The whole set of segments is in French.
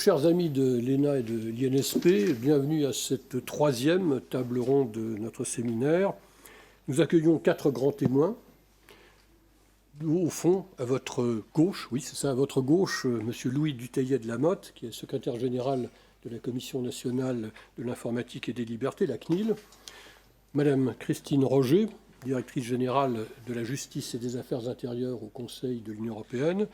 chers amis de l'ENA et de l'INSP, bienvenue à cette troisième table ronde de notre séminaire. Nous accueillons 4 grands témoins. Au fond, à votre gauche, oui, c'est ça, à votre gauche, M. Louis Dutheillet de Lamotte, qui est secrétaire général de la Commission nationale de l'informatique et des libertés, la CNIL. Madame Christine Roger, directrice générale de la justice et des affaires intérieures au Conseil de l'Union européenne.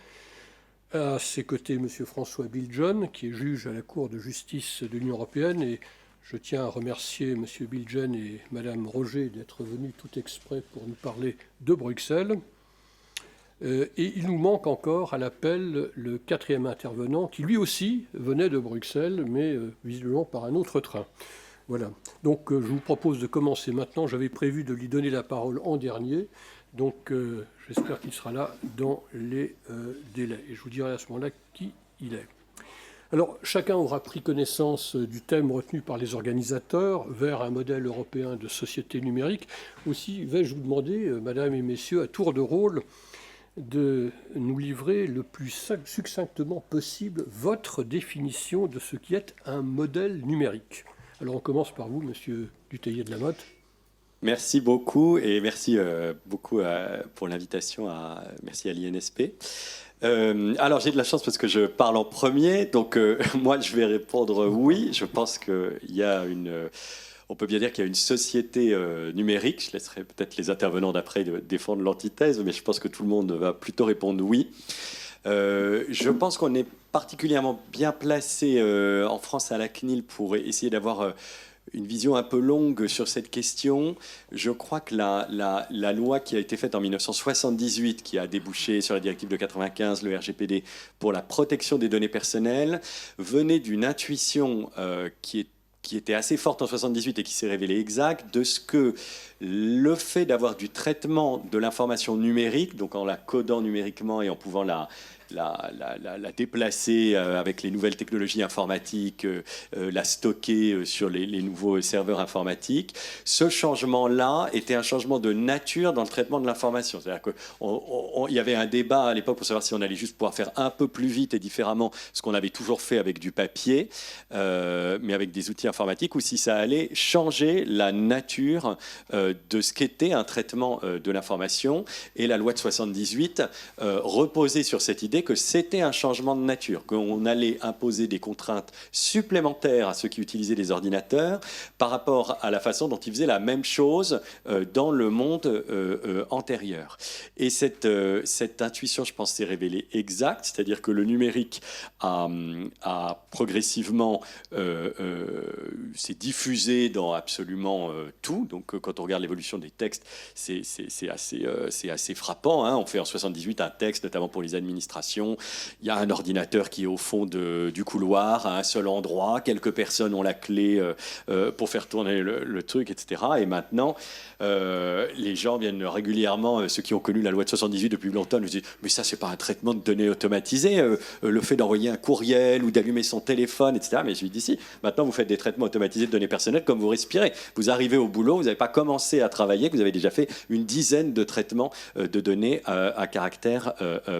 À ses côtés, M. François Biljon, qui est juge à la Cour de justice de l'Union européenne. Et je tiens à remercier M. Biljon et Mme Roger d'être venus tout exprès pour nous parler de Bruxelles. Et il nous manque encore à l'appel le 4e intervenant, qui lui aussi venait de Bruxelles, mais visiblement par un autre train. Voilà. Donc je vous propose de commencer maintenant. J'avais prévu de lui donner la parole en dernier. Donc j'espère qu'il sera là dans les délais. Et je vous dirai à ce moment-là qui il est. Alors chacun aura pris connaissance du thème retenu par les organisateurs vers un modèle européen de société numérique. Aussi vais-je vous demander, mesdames et messieurs, à tour de rôle, de nous livrer le plus succinctement possible votre définition de ce qui est un modèle numérique. Alors on commence par vous, monsieur Dutheillet de Lamotte. Merci beaucoup et merci beaucoup pour l'invitation. Merci à l'INSP. Alors j'ai de la chance parce que je parle en premier, donc moi je vais répondre oui. Je pense qu'il y a on peut bien dire qu'il y a une société numérique. Je laisserai peut-être les intervenants d'après défendre l'antithèse, mais je pense que tout le monde va plutôt répondre oui. Je pense qu'on est particulièrement bien placé en France à la CNIL pour essayer d'avoir une vision un peu longue sur cette question. Je crois que la loi qui a été faite en 1978, qui a débouché sur la directive de 95, le RGPD, pour la protection des données personnelles, venait d'une intuition qui était assez forte en 78 et qui s'est révélée exacte, de ce que le fait d'avoir du traitement de l'information numérique, donc en la codant numériquement et en pouvant la déplacer avec les nouvelles technologies informatiques, la stocker sur les nouveaux serveurs informatiques. Ce changement-là était un changement de nature dans le traitement de l'information. C'est-à-dire qu'il y avait un débat à l'époque pour savoir si on allait juste pouvoir faire un peu plus vite et différemment ce qu'on avait toujours fait avec du papier, mais avec des outils informatiques, ou si ça allait changer la nature de ce qu'était un traitement de l'information. Et la loi de 78 reposait sur cette idée que c'était un changement de nature, qu'on allait imposer des contraintes supplémentaires à ceux qui utilisaient les ordinateurs par rapport à la façon dont ils faisaient la même chose dans le monde antérieur. Et cette intuition, je pense, s'est révélée exacte, c'est-à-dire que le numérique a progressivement s'est diffusé dans absolument tout. Donc quand on regarde l'évolution des textes, c'est assez frappant, hein. On fait en 78 un texte, notamment pour les administrations. Il y a un ordinateur qui est au fond du couloir, à un seul endroit. Quelques personnes ont la clé pour faire tourner le truc, etc. Et maintenant, les gens viennent régulièrement, ceux qui ont connu la loi de 78 depuis longtemps, nous disent « Mais ça, c'est pas un traitement de données automatisé. Le fait d'envoyer un courriel ou d'allumer son téléphone, etc. » Mais je lui dis « Si, maintenant, vous faites des traitements automatisés de données personnelles comme vous respirez. Vous arrivez au boulot, vous n'avez pas commencé à travailler, vous avez déjà fait une dizaine de traitements de données à caractère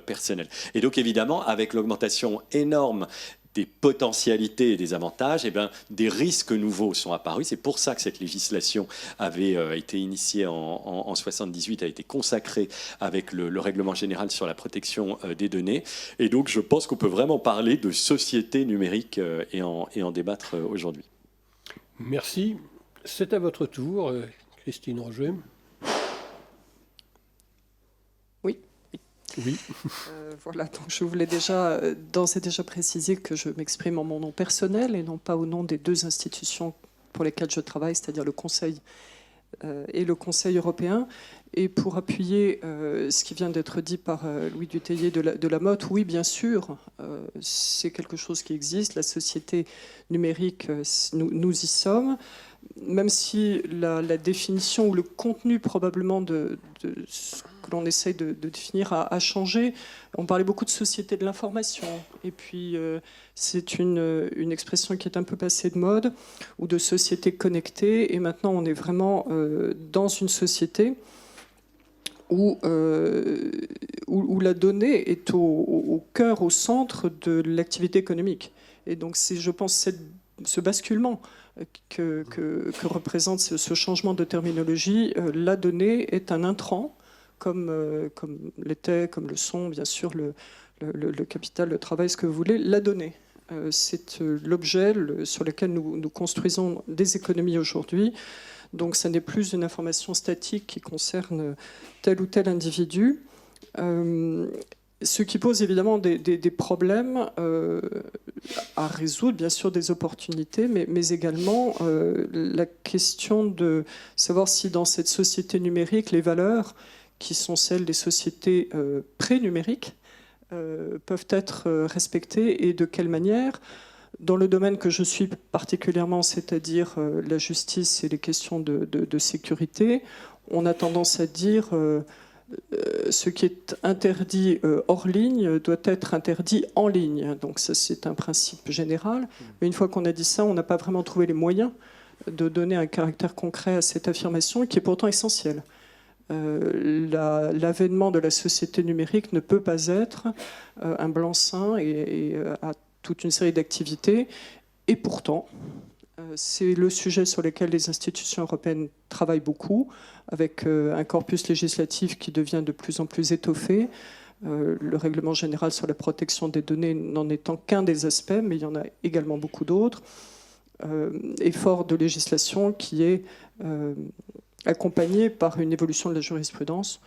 personnel. » Et donc, évidemment, avec l'augmentation énorme des potentialités et des avantages, des risques nouveaux sont apparus. C'est pour ça que cette législation avait été initiée en 78, a été consacrée avec le règlement général sur la protection des données. Et donc, je pense qu'on peut vraiment parler de société numérique et en débattre aujourd'hui. Merci. C'est à votre tour, Christine Roger. Oui. Voilà, donc je voulais d'ores et déjà préciser que je m'exprime en mon nom personnel et non pas au nom des 2 institutions pour lesquelles je travaille, c'est-à-dire le Conseil et le Conseil européen. Et pour appuyer ce qui vient d'être dit par Louis Dutheillet de Lamotte, oui, bien sûr, c'est quelque chose qui existe. La société numérique, nous y sommes. Même si la définition ou le contenu probablement de ce que l'on essaye de définir a changé. On parlait beaucoup de société de l'information. Et puis, c'est une expression qui est un peu passée de mode, ou de société connectée. Et maintenant, on est vraiment dans une société où la donnée est au cœur, au centre de l'activité économique. Et donc c'est, je pense, ce basculement que représente ce changement de terminologie. La donnée est un intrant, comme l'était, comme le sont, bien sûr, le capital, le travail, ce que vous voulez. La donnée, c'est l'objet sur lequel nous construisons des économies aujourd'hui. Donc ça n'est plus une information statique qui concerne tel ou tel individu. Ce qui pose évidemment des problèmes à résoudre, bien sûr des opportunités, mais également la question de savoir si dans cette société numérique, les valeurs qui sont celles des sociétés pré-numériques peuvent être respectées et de quelle manière. Dans le domaine que je suis particulièrement, c'est-à-dire la justice et les questions de sécurité, on a tendance à dire ce qui est interdit hors ligne doit être interdit en ligne. Donc ça, c'est un principe général. Mais une fois qu'on a dit ça, on n'a pas vraiment trouvé les moyens de donner un caractère concret à cette affirmation qui est pourtant essentielle. L'avènement de la société numérique ne peut pas être un blanc-seing et à toute une série d'activités. Et pourtant, c'est le sujet sur lequel les institutions européennes travaillent beaucoup, avec un corpus législatif qui devient de plus en plus étoffé. Le règlement général sur la protection des données n'en étant qu'un des aspects, mais il y en a également beaucoup d'autres. Effort de législation qui est accompagné par une évolution de la jurisprudence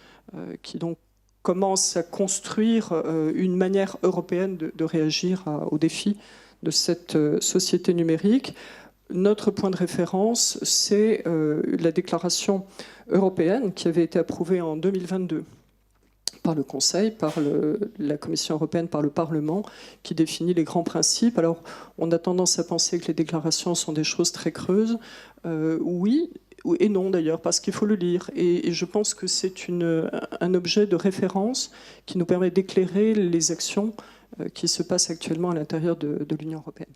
qui donc commence à construire une manière européenne de réagir aux défis de cette société numérique. Notre point de référence, c'est la déclaration européenne qui avait été approuvée en 2022 par le Conseil, par la Commission européenne, par le Parlement, qui définit les grands principes. Alors, on a tendance à penser que les déclarations sont des choses très creuses. Oui, et non d'ailleurs, parce qu'il faut le lire. Et je pense que c'est un objet de référence qui nous permet d'éclairer les actions qui se passent actuellement à l'intérieur de l'Union européenne.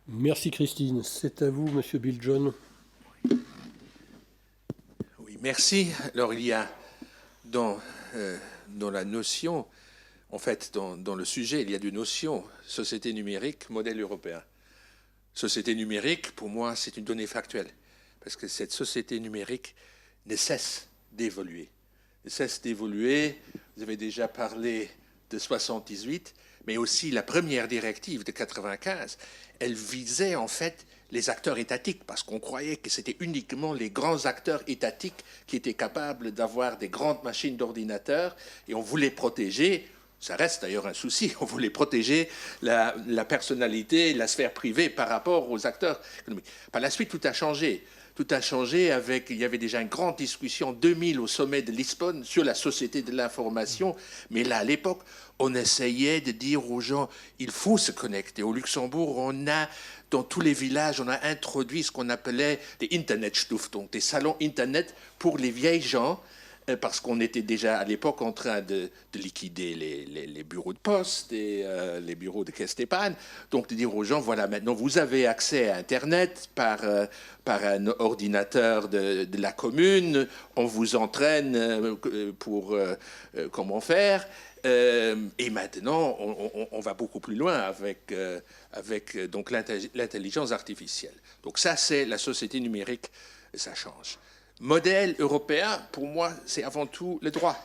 Merci Christine. C'est à vous, Monsieur Bill John. Oui, merci. Alors il y a dans la notion, en fait, dans le sujet, il y a deux notions, société numérique, modèle européen. Société numérique, pour moi, c'est une donnée factuelle, parce que cette société numérique ne cesse d'évoluer. Ne cesse d'évoluer. Vous avez déjà parlé de 78, mais aussi la première directive de 95, elle visait en fait les acteurs étatiques, parce qu'on croyait que c'était uniquement les grands acteurs étatiques qui étaient capables d'avoir des grandes machines d'ordinateurs, et on voulait protéger, ça reste d'ailleurs un souci, on voulait protéger la personnalité, la sphère privée par rapport aux acteurs économiques. Par la suite, tout a changé. Tout a changé avec, il y avait déjà une grande discussion en 2000 au sommet de Lisbonne sur la société de l'information. Mais là, à l'époque, on essayait de dire aux gens, il faut se connecter. Au Luxembourg, on a, dans tous les villages, on a introduit ce qu'on appelait des Internetstiftung, des salons Internet pour les vieilles gens, parce qu'on était déjà à l'époque en train de liquider les bureaux de poste et les bureaux de caisse d'épargne. Donc de dire aux gens, voilà, maintenant vous avez accès à Internet par un ordinateur de la commune, on vous entraîne pour comment faire. Et maintenant, on va beaucoup plus loin avec donc l'intelligence artificielle. Donc ça, c'est la société numérique, ça change. Modèle européen, pour moi, c'est avant tout le droit,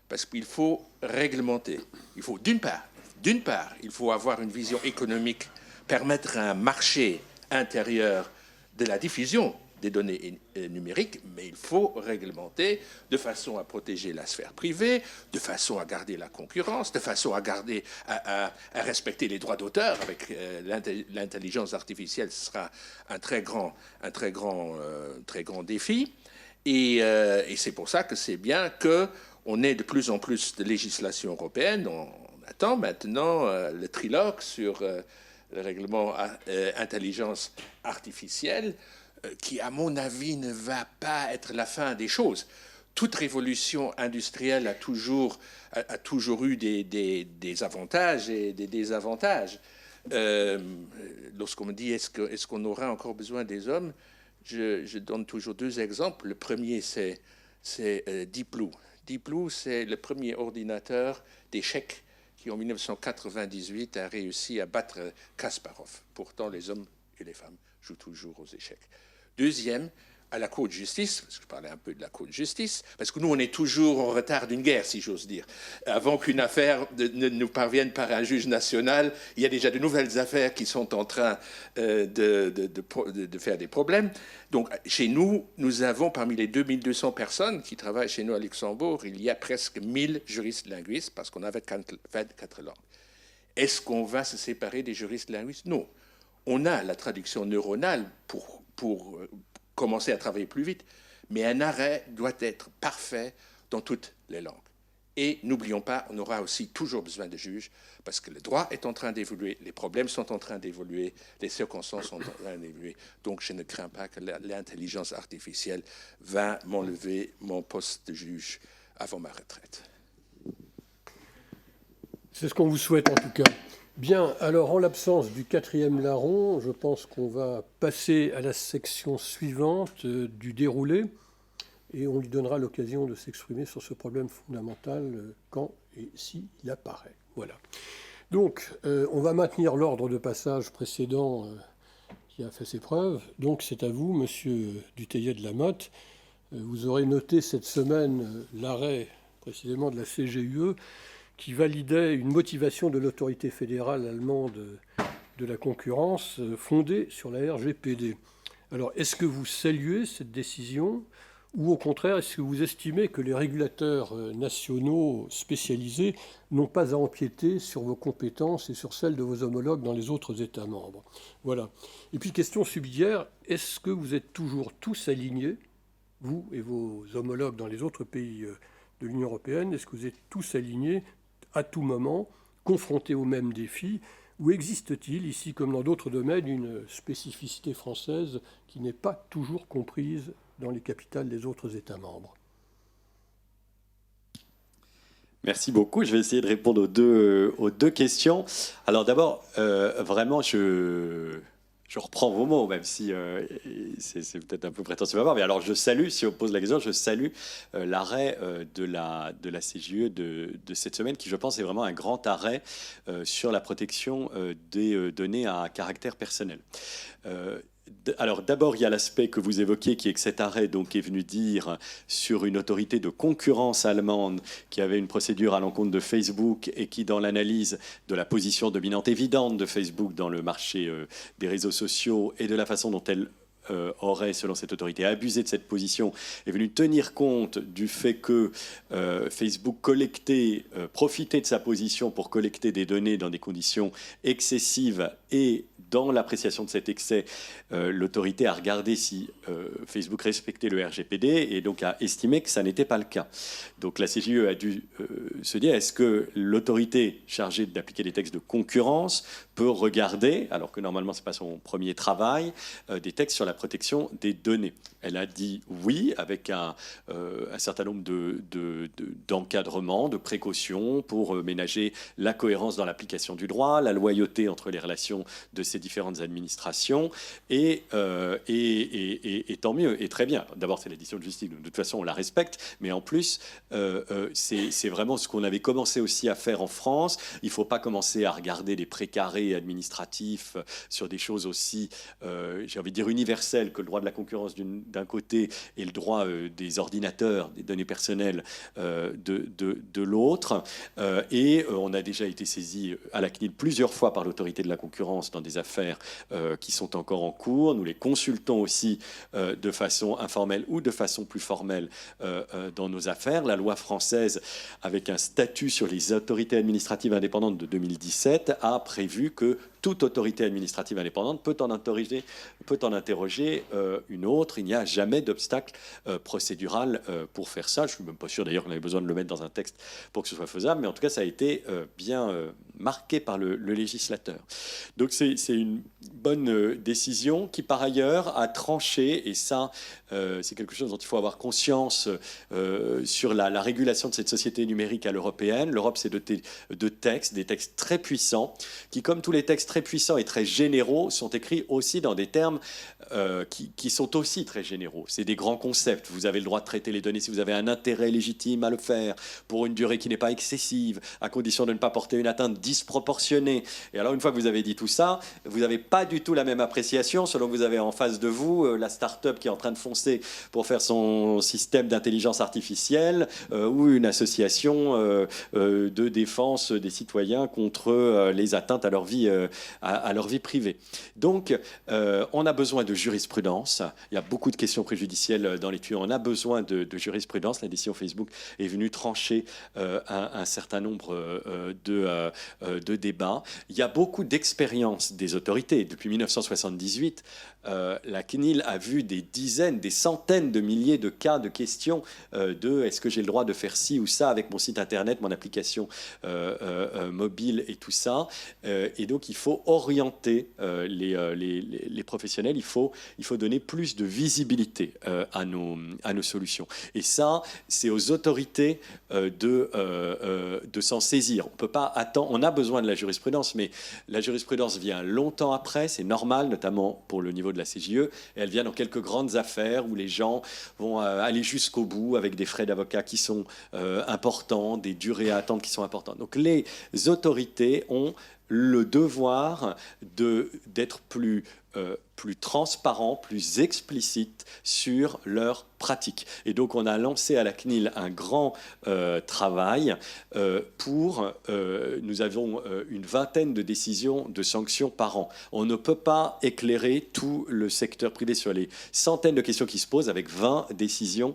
parce qu'il faut réglementer. Il faut, d'une part, il faut avoir une vision économique, permettre un marché intérieur de la diffusion des données numériques, mais il faut réglementer de façon à protéger la sphère privée, de façon à garder la concurrence, de façon à respecter les droits d'auteur. Avec l'intelligence artificielle, ce sera un très grand défi. Et c'est pour ça que c'est bien qu'on ait de plus en plus de législation européenne. On attend maintenant le trilogue sur le règlement intelligence artificielle, qui, à mon avis, ne va pas être la fin des choses. Toute révolution industrielle a toujours eu des avantages et des désavantages. Lorsqu'on me dit est-ce qu'on aura encore besoin des hommes, je donne toujours deux exemples. Le premier, c'est Deep Blue. Deep Blue, c'est le premier ordinateur d'échecs qui en 1998 a réussi à battre Kasparov. Pourtant, les hommes et les femmes jouent toujours aux échecs. Deuxième, à la Cour de justice, parce que je parlais un peu de la Cour de justice, parce que nous, on est toujours en retard d'une guerre, si j'ose dire. Avant qu'une affaire ne nous parvienne par un juge national, il y a déjà de nouvelles affaires qui sont en train de faire des problèmes. Donc, chez nous, nous avons, parmi les 2200 personnes qui travaillent chez nous à Luxembourg, il y a presque 1000 juristes linguistes, parce qu'on a 24 langues. Est-ce qu'on va se séparer des juristes linguistes? Non. On a la traduction neuronale pour commencer à travailler plus vite, mais un arrêt doit être parfait dans toutes les langues. Et n'oublions pas, on aura aussi toujours besoin de juges, parce que le droit est en train d'évoluer, les problèmes sont en train d'évoluer, les circonstances sont en train d'évoluer. Donc je ne crains pas que l'intelligence artificielle va m'enlever mon poste de juge avant ma retraite. C'est ce qu'on vous souhaite en tout cas. Bien, alors en l'absence du quatrième larron, je pense qu'on va passer à la section suivante du déroulé et on lui donnera l'occasion de s'exprimer sur ce problème fondamental quand et s'il apparaît. Voilà. Donc, on va maintenir l'ordre de passage précédent qui a fait ses preuves. Donc, c'est à vous, monsieur Dutheillet de la Motte. Vous aurez noté cette semaine l'arrêt précisément de la CGUE qui validait une motivation de l'autorité fédérale allemande de la concurrence fondée sur la RGPD. Alors, est-ce que vous saluez cette décision ou au contraire, est-ce que vous estimez que les régulateurs nationaux spécialisés n'ont pas à empiéter sur vos compétences et sur celles de vos homologues dans les autres États membres? Voilà. Et puis, question subsidiaire, est-ce que vous êtes toujours tous alignés, vous et vos homologues dans les autres pays de l'Union européenne, est-ce que vous êtes tous alignés à tout moment, confrontés aux mêmes défis, ou existe-t-il, ici comme dans d'autres domaines, une spécificité française qui n'est pas toujours comprise dans les capitales des autres États membres? Merci beaucoup. Je vais essayer de répondre aux deux questions. Alors d'abord, vraiment, je reprends vos mots, même si c'est peut-être un peu prétentieux à voir. Mais alors, je salue, si on pose la question, je salue l'arrêt de la CGUE de cette semaine, qui, je pense, est vraiment un grand arrêt sur la protection des données à caractère personnel. Alors d'abord, il y a l'aspect que vous évoquiez, qui est que cet arrêt donc, est venu dire sur une autorité de concurrence allemande qui avait une procédure à l'encontre de Facebook et qui, dans l'analyse de la position dominante évidente de Facebook dans le marché des réseaux sociaux et de la façon dont elle aurait, selon cette autorité, abusé de cette position, est venu tenir compte du fait que Facebook profitait de sa position pour collecter des données dans des conditions excessives, et dans l'appréciation de cet excès, l'autorité a regardé si Facebook respectait le RGPD et donc a estimé que ça n'était pas le cas. Donc la CGUE a dû se dire, est-ce que l'autorité chargée d'appliquer les textes de concurrence peut regarder, alors que normalement ce n'est pas son premier travail, des textes sur la protection des données? Elle a dit oui, avec un certain nombre d'encadrements, de précautions pour ménager la cohérence dans l'application du droit, la loyauté entre les relations de ces différentes administrations, et tant mieux, et très bien. D'abord, c'est l'édition de justice, de toute façon, on la respecte, mais en plus, c'est vraiment ce qu'on avait commencé aussi à faire en France. Il ne faut pas commencer à regarder les précarés administratifs sur des choses aussi, j'ai envie de dire, universelles que le droit de la concurrence d'un côté et le droit des ordinateurs, des données personnelles de l'autre. Et on a déjà été saisi à la CNIL plusieurs fois par l'autorité de la concurrence dans des affaires qui sont encore en cours. Nous les consultons aussi de façon informelle ou de façon plus formelle dans nos affaires. La loi française, avec un statut sur les autorités administratives indépendantes de 2017, a prévu que toute autorité administrative indépendante peut en interroger une autre. Il n'y a jamais d'obstacle procédural pour faire ça. Je ne suis même pas sûr d'ailleurs qu'on avait besoin de le mettre dans un texte pour que ce soit faisable, mais en tout cas ça a été bien marqué par le législateur. Donc c'est une bonne décision qui par ailleurs a tranché, et ça c'est quelque chose dont il faut avoir conscience sur la régulation de cette société numérique à l'européenne. L'Europe s'est dotée de textes, des textes très puissants, qui, comme tous les textes très puissants et très généraux sont écrits aussi dans des termes qui sont aussi très généraux. C'est des grands concepts. Vous avez le droit de traiter les données si vous avez un intérêt légitime à le faire, pour une durée qui n'est pas excessive, à condition de ne pas porter une atteinte disproportionnée. Et alors, une fois que vous avez dit tout ça, vous n'avez pas du tout la même appréciation selon que vous avez en face de vous la start-up qui est en train de foncer pour faire son système d'intelligence artificielle ou une association de défense des citoyens contre les atteintes à leur vie privée. Donc, on a besoin de jurisprudence. Il y a beaucoup de questions préjudicielles dans les tuyaux. On a besoin de jurisprudence. La décision Facebook est venue trancher un certain nombre de débats. Il y a beaucoup d'expériences des autorités. Depuis 1978, la CNIL a vu des dizaines, des centaines de milliers de cas de questions de est-ce que j'ai le droit de faire ci ou ça avec mon site internet, mon application mobile et tout ça. Et donc, il faut orienter les professionnels. Il faut donner plus de visibilité à nos solutions. Et ça, c'est aux autorités de s'en saisir. On peut pas attendre. On a besoin de la jurisprudence, mais la jurisprudence vient longtemps après. C'est normal, notamment pour le niveau de la CJE. Et elle vient dans quelques grandes affaires où les gens vont aller jusqu'au bout avec des frais d'avocat qui sont importants, des durées à attendre qui sont importantes. Donc les autorités ont le devoir d'être plus transparent, plus explicite sur leurs pratiques. Et donc, on a lancé à la CNIL un grand travail nous avons une vingtaine de décisions de sanctions par an. On ne peut pas éclairer tout le secteur privé sur les centaines de questions qui se posent avec 20 décisions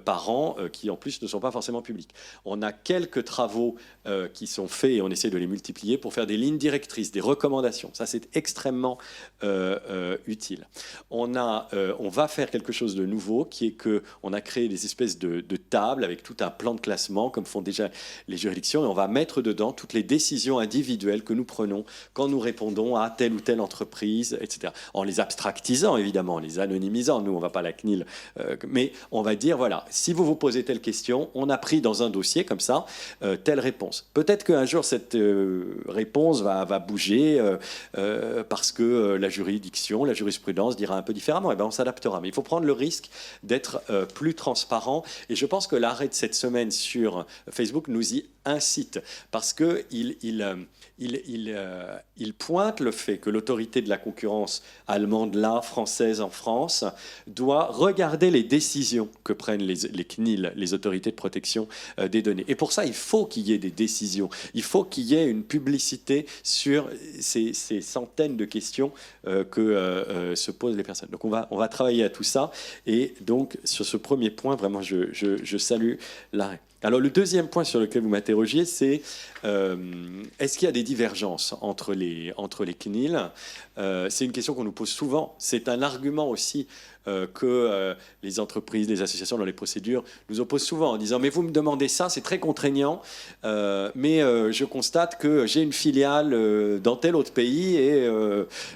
par an qui, en plus, ne sont pas forcément publiques. On a quelques travaux qui sont faits et on essaie de les multiplier pour faire des lignes directrices, des recommandations. Ça, c'est extrêmement utile. On va faire quelque chose de nouveau qui est qu'on a créé des espèces de tables avec tout un plan de classement comme font déjà les juridictions et on va mettre dedans toutes les décisions individuelles que nous prenons quand nous répondons à telle ou telle entreprise, etc. En les abstractisant évidemment, en les anonymisant. Nous, on ne va pas à la CNIL, mais on va dire voilà, si vous vous posez telle question, on a pris dans un dossier comme ça telle réponse. Peut-être qu'un jour cette réponse va bouger parce que la juridiction, la jurisprudence dira un peu différemment. Et bien on s'adaptera. Mais il faut prendre le risque d'être plus transparent. Et je pense que l'arrêt de cette semaine sur Facebook nous y incite parce qu'il pointe le fait que l'autorité de la concurrence allemande, là, française en France, doit regarder les décisions que prennent les CNIL, les autorités de protection des données. Et pour ça, il faut qu'il y ait des décisions. Il faut qu'il y ait une publicité sur ces centaines de questions que se posent les personnes. Donc on va travailler à tout ça. Et donc, sur ce premier point, vraiment, je salue l'arrêt. Alors, le deuxième point sur lequel vous m'interrogiez, c'est est-ce qu'il y a des divergences entre les CNIL ? C'est une question qu'on nous pose souvent. C'est un argument aussi que les entreprises, les associations dans les procédures nous opposent souvent en disant « mais vous me demandez ça, c'est très contraignant, mais je constate que j'ai une filiale dans tel autre pays et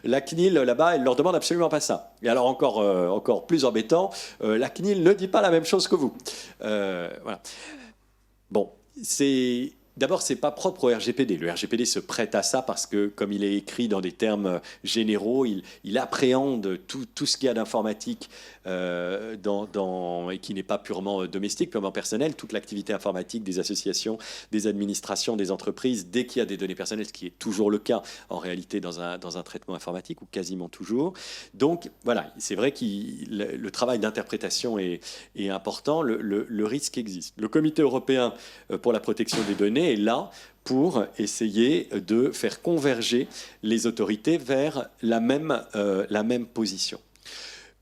la CNIL, là-bas, elle leur demande absolument pas ça. » Et alors encore plus embêtant, la CNIL ne dit pas la même chose que vous. Voilà. Bon, d'abord, ce n'est pas propre au RGPD. Le RGPD se prête à ça parce que, comme il est écrit dans des termes généraux, il appréhende tout ce qu'il y a d'informatique et qui n'est pas purement domestique, purement personnel, toute l'activité informatique des associations, des administrations, des entreprises, dès qu'il y a des données personnelles, ce qui est toujours le cas en réalité dans un traitement informatique, ou quasiment toujours. Donc, voilà, c'est vrai que le travail d'interprétation est important, le risque existe. Le Comité européen pour la protection des données est là pour essayer de faire converger les autorités vers la même position.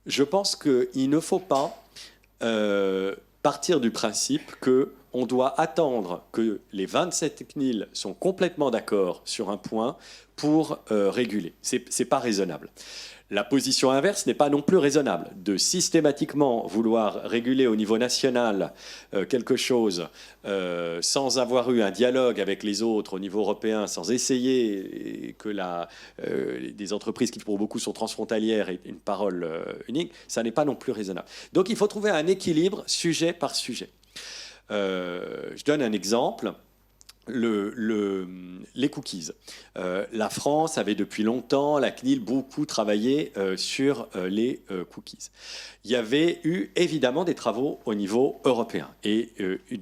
Je pense qu'il ne faut pas partir du principe qu'on doit attendre que les 27 CNIL sont complètement d'accord sur un point pour réguler. C'est pas raisonnable. La position inverse n'est pas non plus raisonnable. De systématiquement vouloir réguler au niveau national quelque chose sans avoir eu un dialogue avec les autres au niveau européen, sans essayer que des entreprises qui pour beaucoup sont transfrontalières aient une parole unique, ça n'est pas non plus raisonnable. Donc il faut trouver un équilibre sujet par sujet. Je donne un exemple. les cookies. La France avait depuis longtemps, la CNIL, beaucoup travaillé sur les cookies. Il y avait eu évidemment des travaux au niveau européen. Et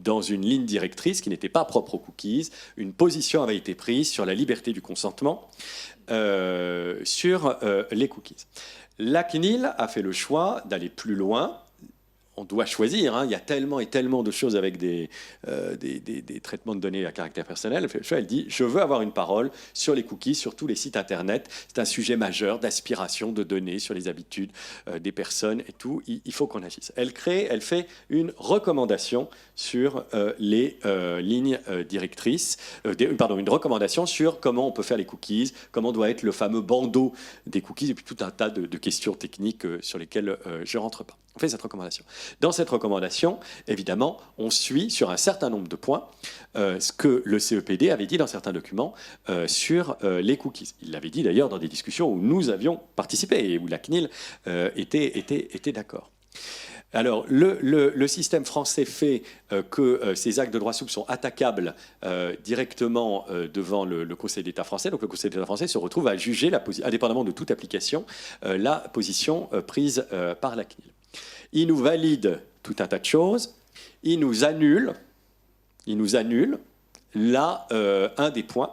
dans une ligne directrice qui n'était pas propre aux cookies, une position avait été prise sur la liberté du consentement sur les cookies. La CNIL a fait le choix d'aller plus loin. On doit choisir, hein. Il y a tellement et tellement de choses avec des traitements de données à caractère personnel. Elle fait le choix, elle dit « Je veux avoir une parole sur les cookies, sur tous les sites Internet. C'est un sujet majeur d'aspiration de données sur les habitudes des personnes et tout. Il faut qu'on agisse. » Elle fait une recommandation sur les lignes directrices, une recommandation sur comment on peut faire les cookies, comment doit être le fameux bandeau des cookies, et puis tout un tas de questions techniques sur lesquelles je ne rentre pas. On fait cette recommandation. Dans cette recommandation, évidemment, on suit sur un certain nombre de points ce que le CEPD avait dit dans certains documents sur les cookies. Il l'avait dit d'ailleurs dans des discussions où nous avions participé et où la CNIL était d'accord. Alors, le système français fait que ces actes de droit souple sont attaquables directement devant le Conseil d'État français. Donc, le Conseil d'État français se retrouve à juger, indépendamment de toute application, la position prise par la CNIL. Il nous valide tout un tas de choses. Il nous annule là un des points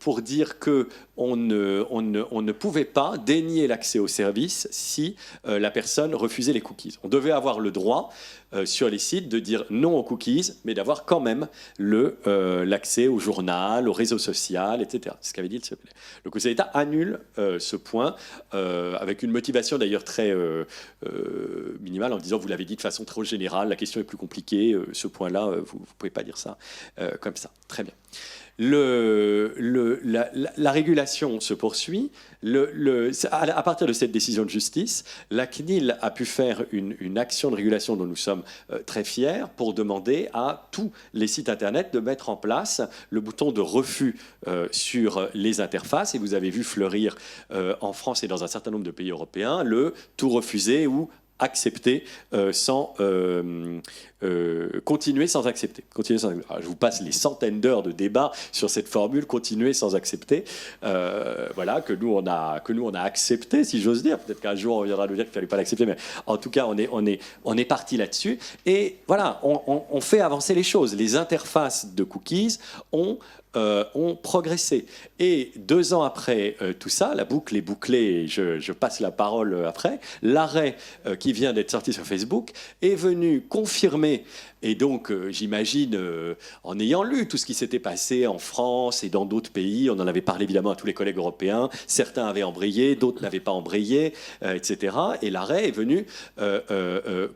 pour dire qu'on ne pouvait pas dénier l'accès au service si la personne refusait les cookies. On devait avoir le droit sur les sites de dire non aux cookies, mais d'avoir quand même l'accès au journal, au réseau social, etc. C'est ce qu'avait dit le CEPD. Le Conseil d'État annule ce point avec une motivation d'ailleurs très minimale en disant vous l'avez dit de façon trop générale, la question est plus compliquée, ce point-là, vous ne pouvez pas dire ça comme ça. Très bien. La régulation se poursuit. À partir de cette décision de justice, la CNIL a pu faire une action de régulation dont nous sommes très fiers pour demander à tous les sites Internet de mettre en place le bouton de refus sur les interfaces. Et vous avez vu fleurir en France et dans un certain nombre de pays européens le tout refuser ou accepter sans continuer sans accepter. Alors, je vous passe les centaines d'heures de débat sur cette formule continuer sans accepter. Voilà que nous on a accepté, si j'ose dire. Peut-être qu'un jour on viendra nous dire qu'il ne fallait pas l'accepter, mais en tout cas on est parti là-dessus. Et voilà, on fait avancer les choses. Les interfaces de cookies ont progressé. Et 2 ans après tout ça, la boucle est bouclée, et je passe la parole après, l'arrêt qui vient d'être sorti sur Facebook est venu confirmer, et donc j'imagine, en ayant lu tout ce qui s'était passé en France et dans d'autres pays, on en avait parlé évidemment à tous les collègues européens, certains avaient embrayé, d'autres n'avaient pas embrayé, etc. Et l'arrêt est venu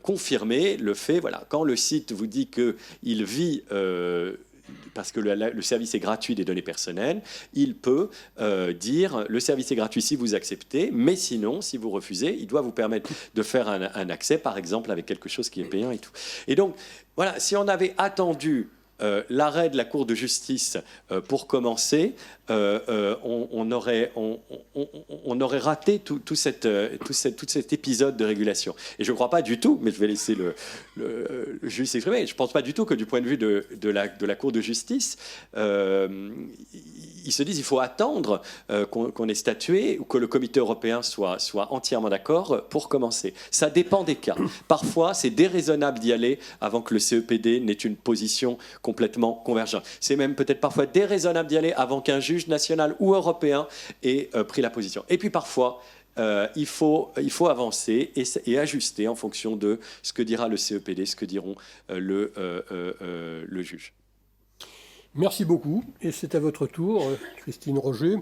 confirmer le fait, voilà, quand le site vous dit qu'il vit... parce que le service est gratuit des données personnelles, il peut dire le service est gratuit si vous acceptez, mais sinon, si vous refusez, il doit vous permettre de faire un accès, par exemple, avec quelque chose qui est payant et tout. Et donc, voilà, si on avait attendu l'arrêt de la Cour de justice pour commencer, on aurait raté tout cet épisode de régulation. Et je ne crois pas du tout, mais je vais laisser le juge s'exprimer, je ne pense pas du tout que du point de vue de la Cour de justice, ils se disent qu'il faut attendre qu'on ait statué ou que le comité européen soit entièrement d'accord pour commencer. Ça dépend des cas. Parfois, c'est déraisonnable d'y aller avant que le CEPD n'ait une position complètement convergente. C'est même peut-être parfois déraisonnable d'y aller avant qu'un juge national ou européen ait pris la position. Et puis parfois, il faut avancer et ajuster en fonction de ce que dira le CEPD, ce que diront le juge. Merci beaucoup. Et c'est à votre tour, Christine Roger.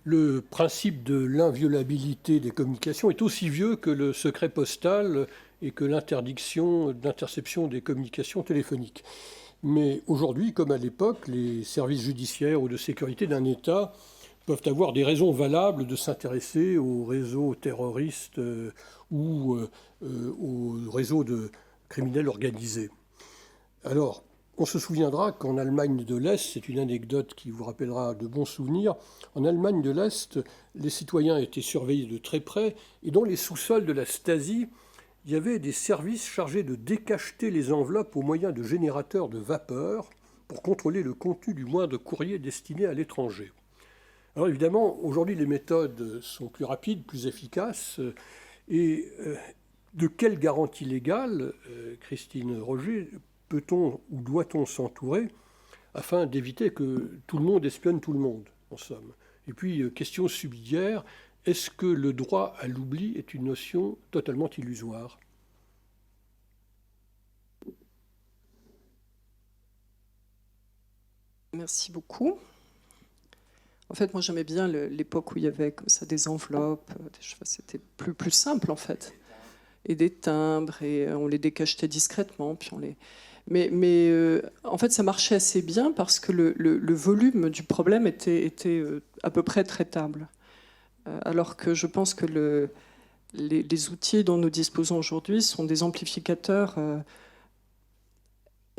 Le principe de l'inviolabilité des communications est aussi vieux que le secret postal et que l'interdiction d'interception des communications téléphoniques. Mais aujourd'hui, comme à l'époque, les services judiciaires ou de sécurité d'un État peuvent avoir des raisons valables de s'intéresser aux réseaux terroristes ou aux réseaux de criminels organisés. Alors, on se souviendra qu'en Allemagne de l'Est, c'est une anecdote qui vous rappellera de bons souvenirs, en Allemagne de l'Est, les citoyens étaient surveillés de très près et dans les sous-sols de la Stasi, il y avait des services chargés de décacheter les enveloppes au moyen de générateurs de vapeur pour contrôler le contenu du moindre courrier destiné à l'étranger. Alors évidemment, aujourd'hui, les méthodes sont plus rapides, plus efficaces. Et de quelle garantie légale, Christine Roger, peut-on ou doit-on s'entourer afin d'éviter que tout le monde espionne tout le monde, en somme? Et puis, question subsidiaire, est-ce que le droit à l'oubli est une notion totalement illusoire? Merci beaucoup. En fait, moi, j'aimais bien l'époque où il y avait comme ça des enveloppes. C'était plus simple, en fait. Et des timbres, et on les décachetait discrètement. Puis Mais en fait, ça marchait assez bien parce que le volume du problème était à peu près traitable. Alors que je pense que les outils dont nous disposons aujourd'hui sont des amplificateurs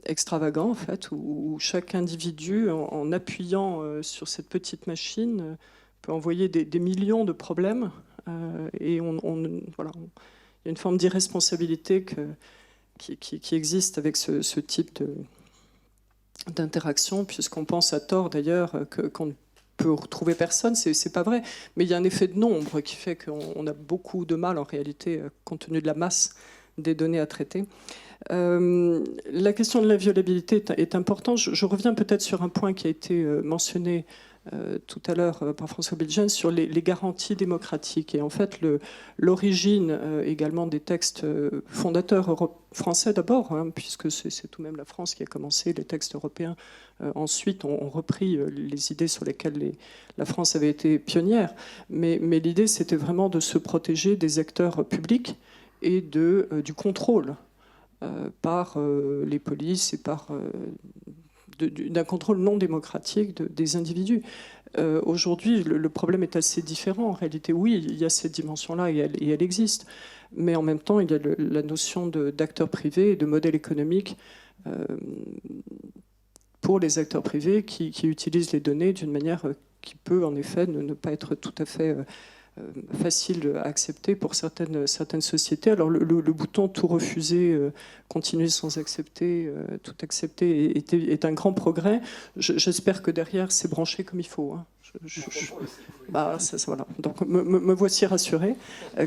extravagant en fait, où chaque individu, en appuyant sur cette petite machine, peut envoyer des millions de problèmes. Et voilà, il y a une forme d'irresponsabilité qui existe avec ce type d'interaction, puisqu'on pense à tort d'ailleurs qu'on ne peut retrouver personne. C'est pas vrai, mais il y a un effet de nombre qui fait qu'on a beaucoup de mal en réalité, compte tenu de la masse des données à traiter. La question de l'inviolabilité est importante. Je reviens peut-être sur un point qui a été mentionné tout à l'heure par François Bilgen sur les garanties démocratiques. Et en fait, l'origine également des textes fondateurs français d'abord, hein, puisque c'est tout de même la France qui a commencé, les textes européens ensuite ont repris les idées sur lesquelles la France avait été pionnière. Mais l'idée, c'était vraiment de se protéger des acteurs publics et du contrôle par les polices et par d'un contrôle non démocratique des individus. Aujourd'hui, le problème est assez différent. En réalité, oui, il y a cette dimension-là et elle existe. Mais en même temps, il y a la notion d'acteurs privés et de modèle économique pour les acteurs privés qui utilisent les données d'une manière qui peut en effet ne pas être tout à fait facile à accepter pour certaines sociétés. Alors le bouton tout refuser, continuer sans accepter, tout accepter est un grand progrès. J'espère que derrière c'est branché comme il faut. Hein. Voilà. Donc me voici rassuré.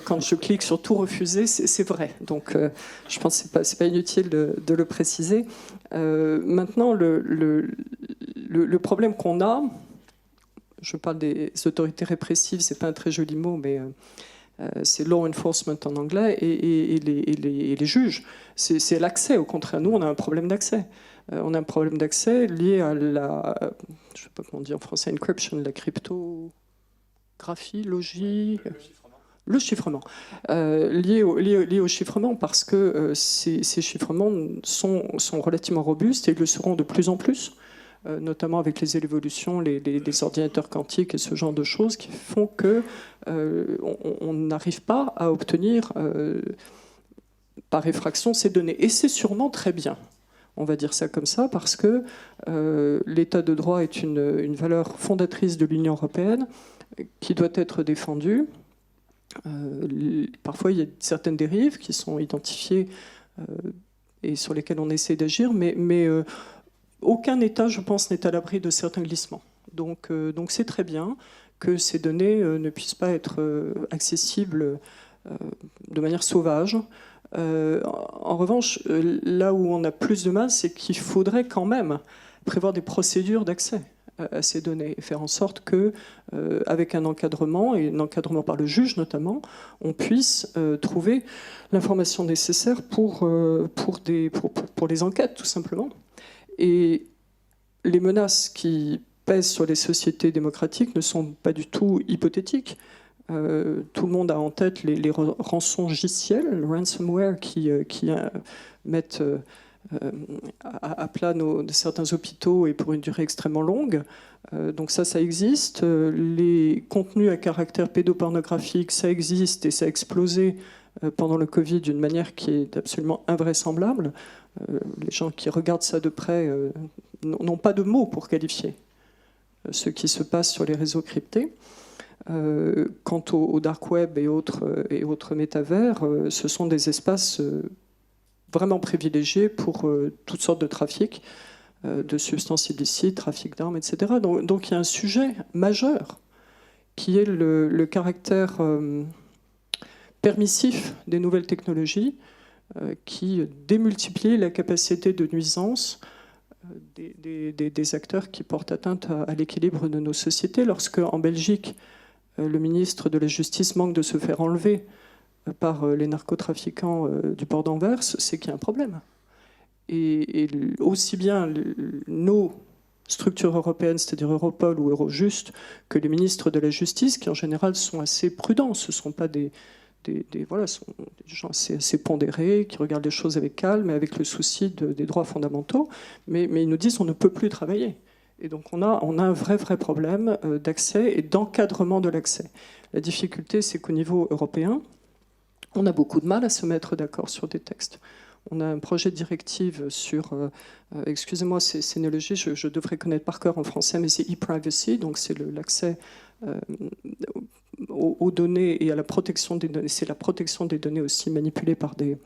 Quand je clique sur tout refuser, c'est vrai. Donc je pense que c'est pas inutile de le préciser. Maintenant le problème qu'on a, je parle des autorités répressives, c'est pas un très joli mot, mais c'est law enforcement en anglais, et les juges, c'est l'accès. Au contraire, nous, on a un problème d'accès. On a un problème d'accès lié à je sais pas comment on dit en français, encryption, la cryptographie, le chiffrement, lié au chiffrement, parce que ces chiffrements sont relativement robustes et ils le seront de plus en plus. Notamment avec les évolutions, les ordinateurs quantiques et ce genre de choses qui font qu'on n'arrive pas à obtenir par effraction ces données. Et c'est sûrement très bien, on va dire ça comme ça, parce que l'état de droit est une valeur fondatrice de l'Union européenne qui doit être défendue. Parfois, il y a certaines dérives qui sont identifiées et sur lesquelles on essaie d'agir, mais aucun État, je pense, n'est à l'abri de certains glissements. Donc c'est très bien que ces données ne puissent pas être accessibles de manière sauvage. En revanche, là où on a plus de mal, c'est qu'il faudrait quand même prévoir des procédures d'accès à ces données et faire en sorte que, avec un encadrement, et un encadrement par le juge notamment, on puisse trouver l'information nécessaire pour les enquêtes, tout simplement. Et les menaces qui pèsent sur les sociétés démocratiques ne sont pas du tout hypothétiques. Tout le monde a en tête les rançongiciels, le ransomware, qui mettent à plat certains hôpitaux et pour une durée extrêmement longue. Donc ça existe. Les contenus à caractère pédopornographique, ça existe et ça a explosé pendant le Covid d'une manière qui est absolument invraisemblable. Les gens qui regardent ça de près n'ont pas de mots pour qualifier ce qui se passe sur les réseaux cryptés. Quant au dark web et autres métavers, ce sont des espaces vraiment privilégiés pour toutes sortes de trafics, de substances illicites, trafic d'armes, etc. Donc il y a un sujet majeur qui est le caractère permissif des nouvelles technologies qui démultiplie la capacité de nuisance des acteurs qui portent atteinte à l'équilibre de nos sociétés. Lorsque, en Belgique, le ministre de la Justice manque de se faire enlever par les narcotrafiquants du port d'Anvers, c'est qu'il y a un problème. Et aussi bien nos structures européennes, c'est-à-dire Europol ou Eurojust, que les ministres de la Justice, qui en général sont assez prudents, ce ne sont pas des gens assez pondérés, qui regardent les choses avec calme et avec le souci des droits fondamentaux, mais ils nous disent on ne peut plus travailler. Et donc on a un vrai problème d'accès et d'encadrement de l'accès. La difficulté, c'est qu'au niveau européen, on a beaucoup de mal à se mettre d'accord sur des textes. On a un projet de directive sur, excusez-moi, ces néologies, je devrais connaître par cœur en français, mais c'est e-privacy, donc c'est l'accès aux données et à la protection des données. C'est la protection des données aussi manipulées par des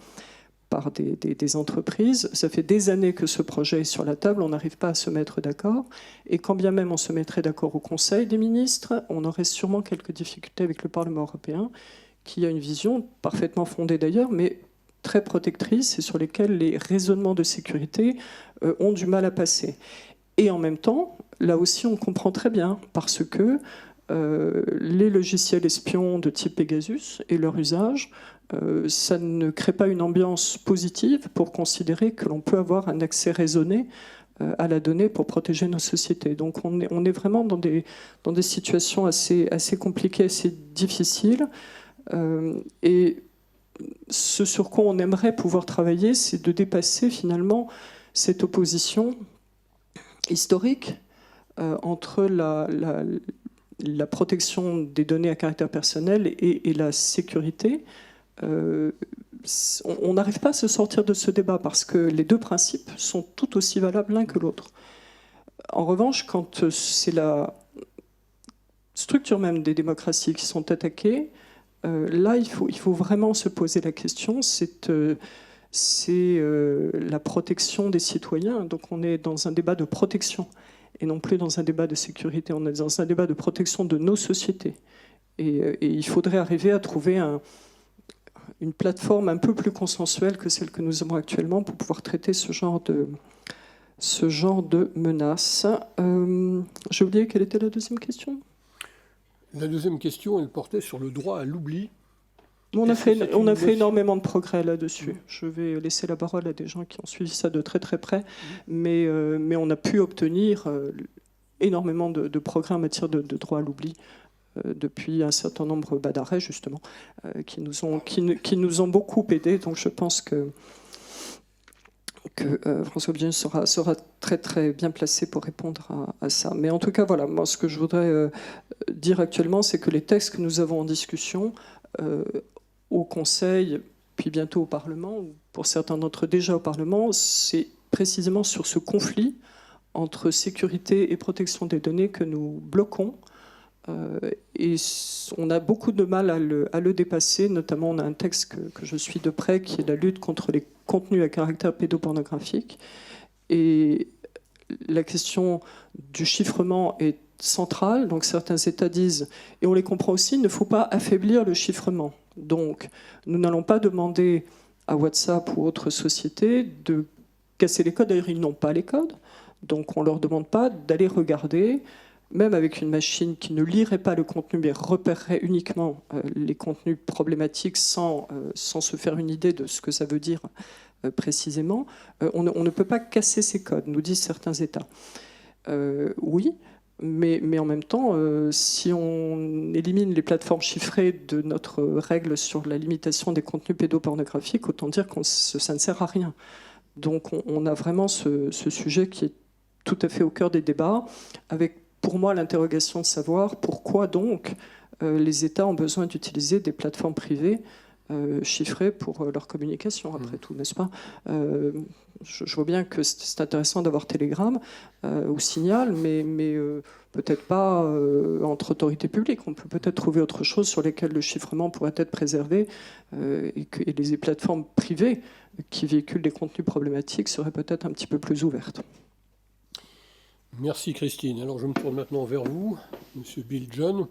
entreprises. Ça fait des années que ce projet est sur la table, on n'arrive pas à se mettre d'accord. Et quand bien même on se mettrait d'accord au Conseil des ministres, on aurait sûrement quelques difficultés avec le Parlement européen, qui a une vision parfaitement fondée d'ailleurs, mais très protectrice et sur lesquelles les raisonnements de sécurité ont du mal à passer. Et en même temps, là aussi on comprend très bien, parce que les logiciels espions de type Pegasus et leur usage, ça ne crée pas une ambiance positive pour considérer que l'on peut avoir un accès raisonné à la donnée pour protéger nos sociétés. Donc on est vraiment dans des situations assez compliquées, assez difficiles. Et ce sur quoi on aimerait pouvoir travailler, c'est de dépasser finalement cette opposition historique entre la protection des données à caractère personnel et la sécurité. On n'arrive pas à se sortir de ce débat parce que les deux principes sont tout aussi valables l'un que l'autre. En revanche, quand c'est la structure même des démocraties qui sont attaquées, là, il faut vraiment se poser la question. C'est la protection des citoyens. Donc on est dans un débat de protection et non plus dans un débat de sécurité. On est dans un débat de protection de nos sociétés. Et il faudrait arriver à trouver une plateforme un peu plus consensuelle que celle que nous avons actuellement pour pouvoir traiter ce genre de menaces. J'ai oublié quelle était la deuxième question. La deuxième question, elle portait sur le droit à l'oubli. On a fait énormément de progrès là-dessus. Je vais laisser la parole à des gens qui ont suivi ça de très près, mais on a pu obtenir énormément de progrès en matière de droit à l'oubli depuis un certain nombre d'arrêts, justement, qui nous ont beaucoup aidés. Donc je pense que François Bien sera très bien placé pour répondre à ça. Mais en tout cas, voilà, moi, ce que je voudrais dire actuellement, c'est que les textes que nous avons en discussion au Conseil, puis bientôt au Parlement, ou pour certains d'entre eux déjà au Parlement, c'est précisément sur ce conflit entre sécurité et protection des données que nous bloquons. Et on a beaucoup de mal à le dépasser. Notamment, on a un texte que je suis de près, qui est la lutte contre les contenus à caractère pédopornographique. Et la question du chiffrement est centrale. Donc certains États disent, et on les comprend aussi, il ne faut pas affaiblir le chiffrement. Donc nous n'allons pas demander à WhatsApp ou autres sociétés de casser les codes. D'ailleurs, ils n'ont pas les codes. Donc on ne leur demande pas d'aller regarder, même avec une machine qui ne lirait pas le contenu, mais repérerait uniquement les contenus problématiques sans se faire une idée de ce que ça veut dire précisément. On ne peut pas casser ces codes, nous disent certains États. Oui, mais en même temps, si on élimine les plateformes chiffrées de notre règle sur la limitation des contenus pédopornographiques, autant dire que ça ne sert à rien. Donc on a vraiment ce sujet qui est tout à fait au cœur des débats, avec pour moi l'interrogation de savoir pourquoi donc les États ont besoin d'utiliser des plateformes privées chiffrées pour leur communication, après tout, n'est-ce pas? Je vois bien que c'est intéressant d'avoir Telegram ou Signal, mais peut-être pas entre autorités publiques. On peut peut-être trouver autre chose sur lesquelles le chiffrement pourrait être préservé et les plateformes privées qui véhiculent des contenus problématiques seraient peut-être un petit peu plus ouvertes. Merci Christine. Alors je me tourne maintenant vers vous, Monsieur Bill John.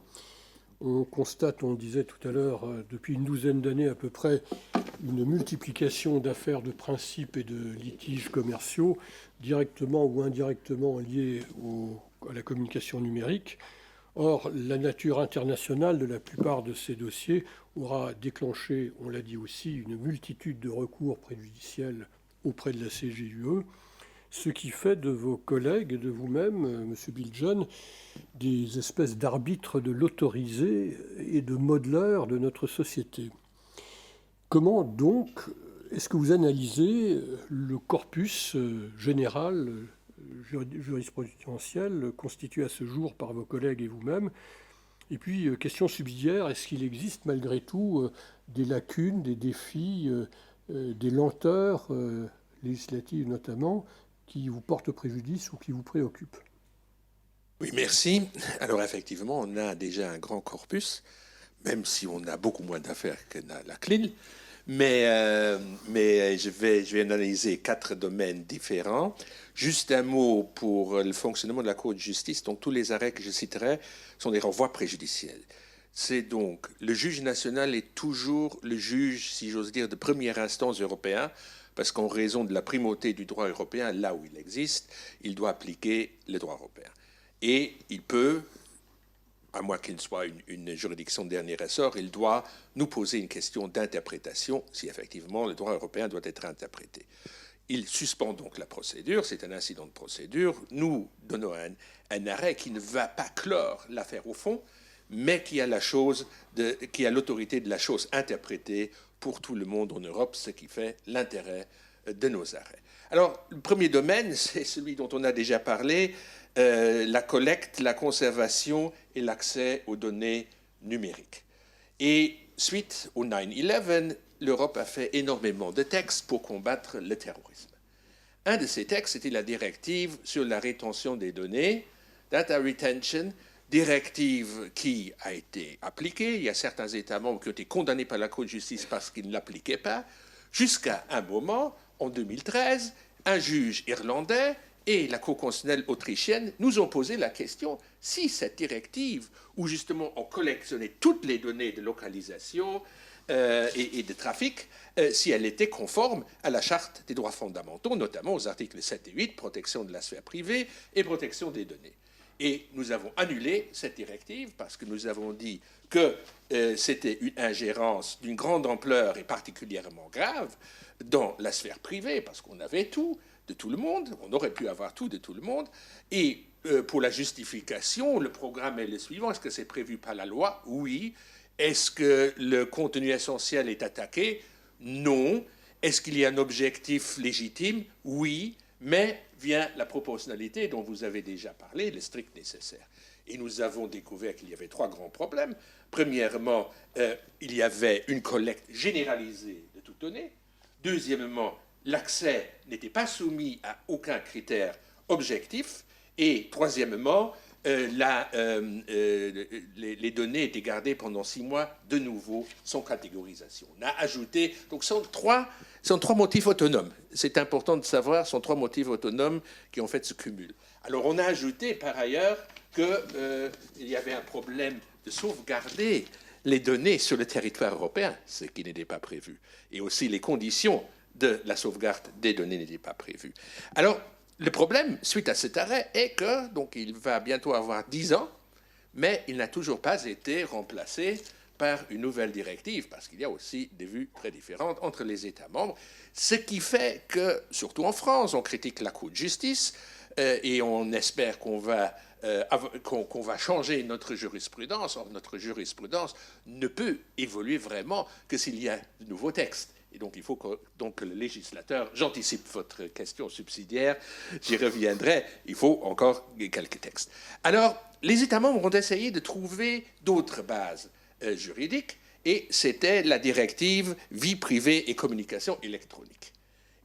On constate, on le disait tout à l'heure, depuis une douzaine d'années à peu près, une multiplication d'affaires de principe et de litiges commerciaux, directement ou indirectement liés à la communication numérique. Or, la nature internationale de la plupart de ces dossiers aura déclenché, on l'a dit aussi, une multitude de recours préjudiciels auprès de la CJUE, ce qui fait de vos collègues et de vous-même, Monsieur Bill John, des espèces d'arbitres de l'autorisé et de modeleurs de notre société. Comment donc est-ce que vous analysez le corpus général jurisprudentiel constitué à ce jour par vos collègues et vous-même? Et puis, question subsidiaire, est-ce qu'il existe malgré tout des lacunes, des défis, des lenteurs législatives notamment, qui vous portent préjudice ou qui vous préoccupent? Oui, merci. Alors effectivement, on a déjà un grand corpus, même si on a beaucoup moins d'affaires que la CNIL. Mais je vais analyser 4 domaines différents. Juste un mot pour le fonctionnement de la Cour de justice. Donc tous les arrêts que je citerai sont des renvois préjudiciels. C'est donc le juge national est toujours le juge, si j'ose dire, de première instance européen, parce qu'en raison de la primauté du droit européen, là où il existe, il doit appliquer le droit européen. Et il peut, à moins qu'il soit une juridiction de dernier ressort, il doit nous poser une question d'interprétation si effectivement le droit européen doit être interprété. Il suspend donc la procédure, c'est un incident de procédure. Nous donnons un arrêt qui ne va pas clore l'affaire au fond, mais qui a l'autorité de la chose interprétée pour tout le monde en Europe, ce qui fait l'intérêt de nos arrêts. Alors, le premier domaine, c'est celui dont on a déjà parlé, la collecte, la conservation et l'accès aux données numériques. Et suite au 9/11, l'Europe a fait énormément de textes pour combattre le terrorisme. Un de ces textes, c'était la directive sur la rétention des données, Data Retention, directive qui a été appliquée. Il y a certains États membres qui ont été condamnés par la Cour de justice parce qu'ils ne l'appliquaient pas, jusqu'à un moment, en 2013, un juge irlandais et la Cour constitutionnelle autrichienne nous ont posé la question si cette directive, où justement on collectionnait toutes les données de localisation et de trafic, si elle était conforme à la Charte des droits fondamentaux, notamment aux articles 7 et 8, protection de la sphère privée et protection des données. Et nous avons annulé cette directive parce que nous avons dit que c'était une ingérence d'une grande ampleur et particulièrement grave dans la sphère privée, parce qu'on avait tout de tout le monde, on aurait pu avoir tout de tout le monde. Et pour la justification, le programme est le suivant. Est-ce que c'est prévu par la loi? Oui. Est-ce que le contenu essentiel est attaqué? Non. Est-ce qu'il y a un objectif légitime? Oui. Mais vient la proportionnalité dont vous avez déjà parlé, le strict nécessaire. Et nous avons découvert qu'il y avait 3 grands problèmes. Premièrement, il y avait une collecte généralisée de toutes données. Deuxièmement, l'accès n'était pas soumis à aucun critère objectif. Et troisièmement, les données étaient gardées pendant 6 mois, de nouveau, sans catégorisation. On a ajouté, donc ce sont trois motifs autonomes. C'est important de savoir, ce sont 3 motifs autonomes qui en fait se cumulent. Alors on a ajouté par ailleurs qu'il y avait un problème de sauvegarder les données sur le territoire européen, ce qui n'était pas prévu. Et aussi les conditions de la sauvegarde des données n'étaient pas prévues. Alors, le problème, suite à cet arrêt, est que, donc, il va bientôt avoir 10 ans, mais il n'a toujours pas été remplacé par une nouvelle directive, parce qu'il y a aussi des vues très différentes entre les États membres, ce qui fait que, surtout en France, on critique la Cour de justice, et on espère qu'on va changer notre jurisprudence. Or, notre jurisprudence ne peut évoluer vraiment que s'il y a de nouveaux textes. Et donc, il faut que le législateur, j'anticipe votre question subsidiaire, j'y reviendrai, il faut encore quelques textes. Alors, les États membres ont essayé de trouver d'autres bases juridiques, et c'était la directive vie privée et communication électronique.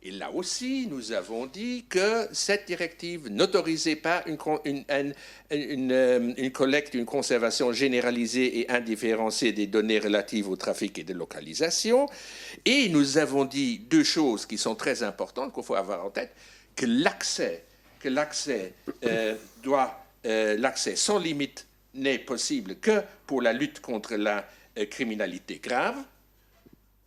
Et là aussi, nous avons dit que cette directive n'autorisait pas une collecte, une conservation généralisée et indifférenciée des données relatives au trafic et de localisation. Et nous avons dit 2 choses qui sont très importantes qu'il faut avoir en tête, que que l'accès l'accès sans limite n'est possible que pour la lutte contre la criminalité grave,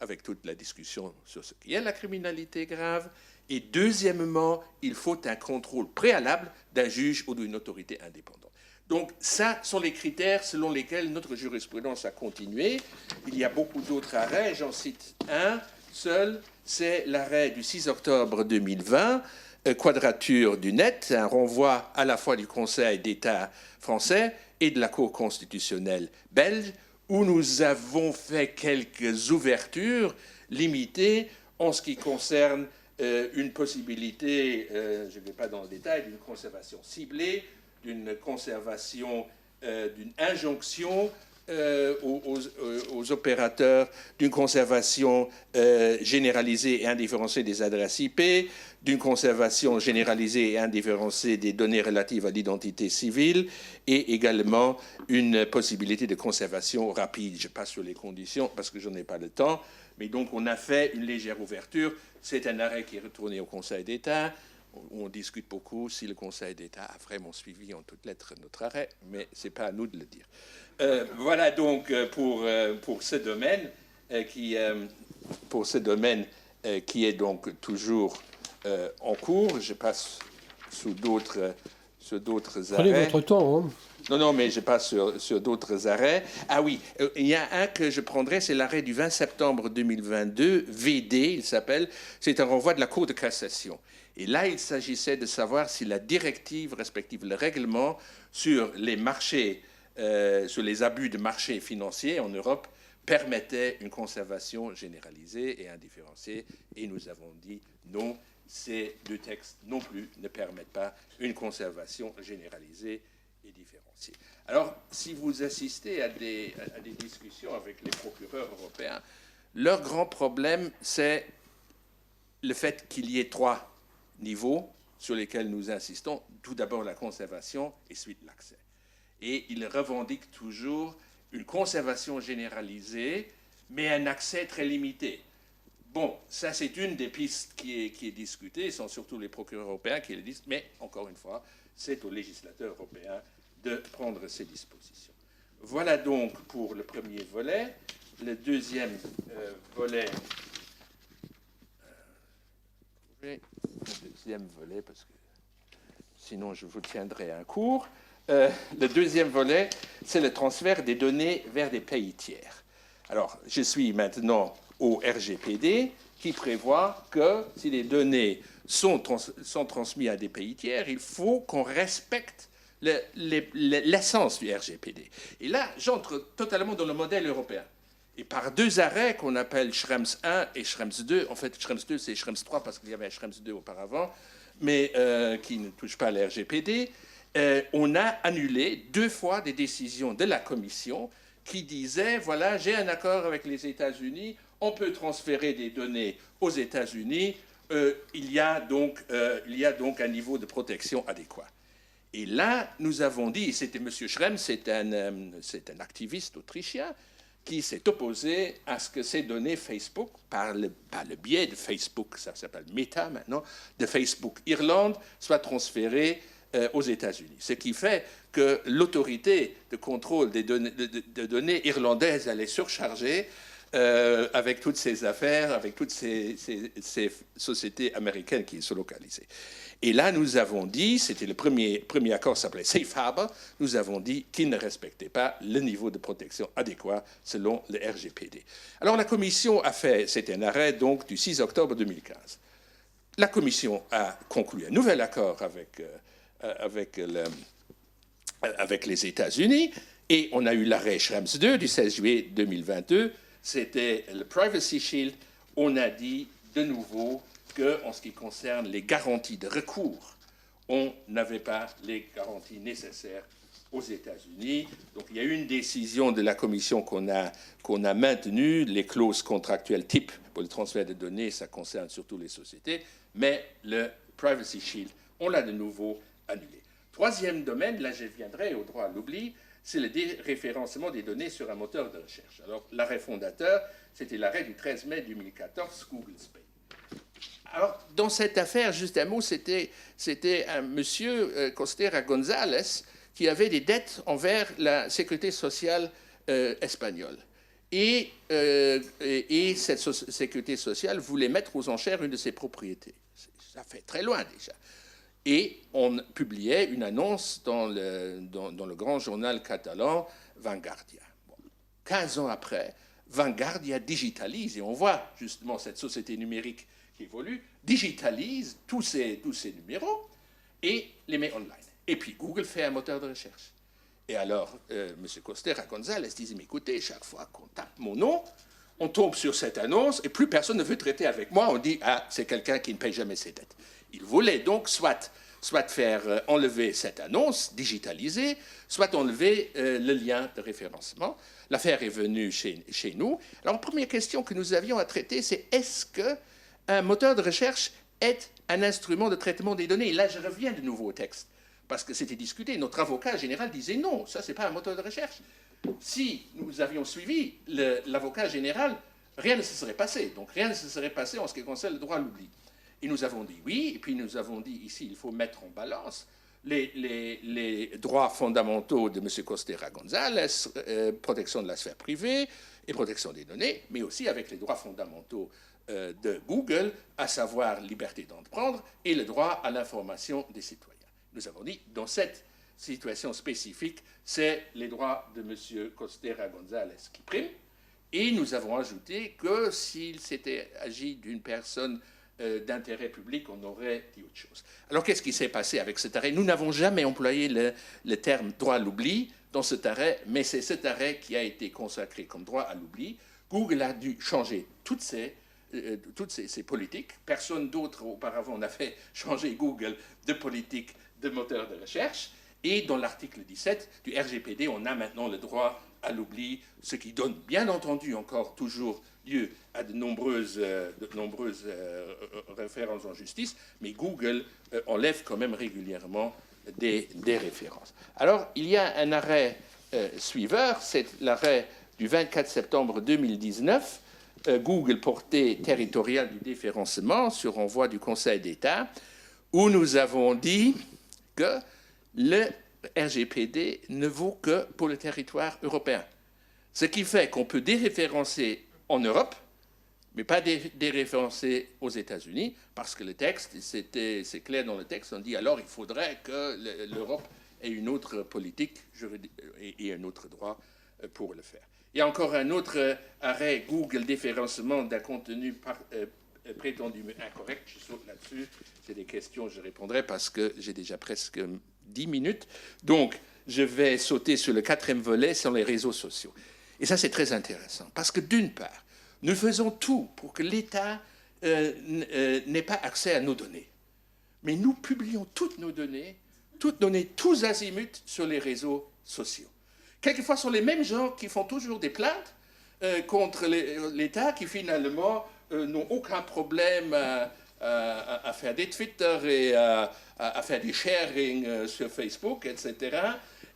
avec toute la discussion sur ce qu'est la criminalité grave. Et deuxièmement, il faut un contrôle préalable d'un juge ou d'une autorité indépendante. Donc, ça sont les critères selon lesquels notre jurisprudence a continué. Il y a beaucoup d'autres arrêts, j'en cite un seul, c'est l'arrêt du 6 octobre 2020, Quadrature du net, un renvoi à la fois du Conseil d'État français et de la Cour constitutionnelle belge, où nous avons fait quelques ouvertures limitées en ce qui concerne une possibilité, je ne vais pas dans le détail, d'une conservation ciblée, d'une conservation, d'une injonction aux opérateurs, d'une conservation généralisée et indifférenciée des adresses IP, d'une conservation généralisée et indifférenciée des données relatives à l'identité civile, et également une possibilité de conservation rapide. Je passe sur les conditions parce que je n'en ai pas le temps, mais donc on a fait une légère ouverture. C'est un arrêt qui est retourné au Conseil d'État. On discute beaucoup si le Conseil d'État a vraiment suivi en toutes lettres notre arrêt, mais ce n'est pas à nous de le dire. Voilà donc pour ce domaine qui est donc toujours en cours. Je passe sur d'autres arrêts. Prenez votre temps. Hein. Non, mais je passe sur d'autres arrêts. Ah oui, il y a un que je prendrai, c'est l'arrêt du 20 septembre 2022, VD, il s'appelle. C'est un renvoi de la Cour de cassation. Et là, il s'agissait de savoir si la directive, respective le règlement, sur les marchés, sur les abus de marché financiers en Europe, permettait une conservation généralisée et indifférenciée. Et nous avons dit non, ces deux textes non plus ne permettent pas une conservation généralisée et différenciée. Alors, si vous assistez à des discussions avec les procureurs européens, leur grand problème, c'est le fait qu'il y ait trois niveaux sur lesquels nous insistons. Tout d'abord la conservation et ensuite l'accès. Et ils revendiquent toujours une conservation généralisée, mais un accès très limité. Bon, ça c'est une des pistes qui est discutée, ce sont surtout les procureurs européens qui le disent, mais encore une fois, c'est aux législateurs européens de prendre ces dispositions. Voilà donc pour le premier volet. Le deuxième volet... parce que sinon je vous tiendrai un cours. Le deuxième volet, c'est le transfert des données vers des pays tiers. Alors, je suis maintenant au RGPD qui prévoit que si les données sont transmises à des pays tiers, il faut qu'on respecte l'essence du RGPD. Et là, j'entre totalement dans le modèle européen. Et par deux arrêts qu'on appelle Schrems 1 et Schrems 2, en fait Schrems 2 c'est Schrems 3 parce qu'il y avait un Schrems 2 auparavant, mais qui ne touche pas à la RGPD, on a annulé deux fois des décisions de la Commission qui disaient, voilà, j'ai un accord avec les États-Unis, on peut transférer des données aux États-Unis, il y a donc un niveau de protection adéquat. Et là, nous avons dit, c'était M. Schrems, c'est un activiste autrichien, qui s'est opposé à ce que ces données Facebook, par le biais de Facebook, ça s'appelle Meta maintenant, de Facebook Irlande, soient transférées aux États-Unis. Ce qui fait que l'autorité de contrôle des données irlandaises, elle est surchargée avec toutes ces affaires, avec toutes ces sociétés américaines qui sont localisées. Et là, nous avons dit, c'était le premier accord, s'appelait Safe Harbor, nous avons dit qu'il ne respectait pas le niveau de protection adéquat selon le RGPD. Alors la Commission a fait, c'était un arrêt donc du 6 octobre 2015. La Commission a conclu un nouvel accord avec les États-Unis et on a eu l'arrêt Schrems 2 du 16 juillet 2022. C'était le Privacy Shield. On a dit de nouveau qu'en ce qui concerne les garanties de recours, on n'avait pas les garanties nécessaires aux États-Unis. Donc il y a eu une décision de la Commission qu'on a maintenue, les clauses contractuelles type pour le transfert de données, ça concerne surtout les sociétés, mais le Privacy Shield, on l'a de nouveau annulé. Troisième domaine, là je viendrai au droit à l'oubli, c'est le déréférencement des données sur un moteur de recherche. Alors l'arrêt fondateur, c'était l'arrêt du 13 mai 2014, Google Spain. Alors, dans cette affaire, juste un mot, c'était un monsieur, Costera González, qui avait des dettes envers la sécurité sociale espagnole. Et cette sécurité sociale voulait mettre aux enchères une de ses propriétés. Ça fait très loin déjà. Et on publiait une annonce dans le grand journal catalan Vanguardia. Bon, 15 ans après, Vanguardia digitalise, et on voit justement cette société numérique qui évolue, digitalise tous ces numéros et les met online. Et puis Google fait un moteur de recherche. Et alors, M. Costera González disait, mais écoutez, chaque fois qu'on tape mon nom, on tombe sur cette annonce et plus personne ne veut traiter avec moi. On dit, ah, c'est quelqu'un qui ne paye jamais ses dettes. Il voulait donc soit faire enlever cette annonce digitalisée, soit enlever le lien de référencement. L'affaire est venue chez nous. Alors, première question que nous avions à traiter, c'est est-ce qu'un moteur de recherche est un instrument de traitement des données? Et là, je reviens de nouveau au texte, parce que c'était discuté. Notre avocat général disait non, ça, ce n'est pas un moteur de recherche. Si nous avions suivi l'avocat général, rien ne se serait passé. Donc, rien ne se serait passé en ce qui concerne le droit à l'oubli. Et nous avons dit oui, et puis nous avons dit ici, il faut mettre en balance les droits fondamentaux de M. Costera González, protection de la sphère privée et protection des données, mais aussi avec les droits fondamentaux de Google, à savoir liberté d'entreprendre et le droit à l'information des citoyens. Nous avons dit, dans cette situation spécifique, c'est les droits de M. Costera González qui priment, et nous avons ajouté que s'il s'était agi d'une personne d'intérêt public, on aurait dit autre chose. Alors, qu'est-ce qui s'est passé avec cet arrêt? Nous n'avons jamais employé le terme droit à l'oubli dans cet arrêt, mais c'est cet arrêt qui a été consacré comme droit à l'oubli. Google a dû changer toutes ses politiques. Personne d'autre auparavant n'a fait changer Google de politique de moteur de recherche. Et dans l'article 17 du RGPD, on a maintenant le droit à l'oubli, ce qui donne bien entendu encore toujours lieu à de nombreuses références en justice, mais Google enlève quand même régulièrement des références. Alors, il y a un arrêt suiveur, c'est l'arrêt du 24 septembre 2019, Google portée territoriale du déréférencement sur envoi du Conseil d'État, où nous avons dit que le RGPD ne vaut que pour le territoire européen. Ce qui fait qu'on peut déréférencer en Europe, mais pas déréférencer aux États-Unis, parce que le texte, c'est clair dans le texte, on dit alors il faudrait que l'Europe ait une autre politique et un autre droit pour le faire. Il y a encore un autre arrêt Google déréférencement d'un contenu prétendument incorrect. Je saute là-dessus. C'est des questions, je répondrai parce que j'ai déjà presque 10 minutes. Donc, je vais sauter sur le 4e volet, sur les réseaux sociaux. Et ça, c'est très intéressant. Parce que d'une part, nous faisons tout pour que l'État n'ait pas accès à nos données. Mais nous publions toutes nos données, tous azimuts sur les réseaux sociaux. Quelquefois, ce sont les mêmes gens qui font toujours des plaintes contre l'État, qui finalement n'ont aucun problème à faire des Twitter et à faire des sharing sur Facebook, etc.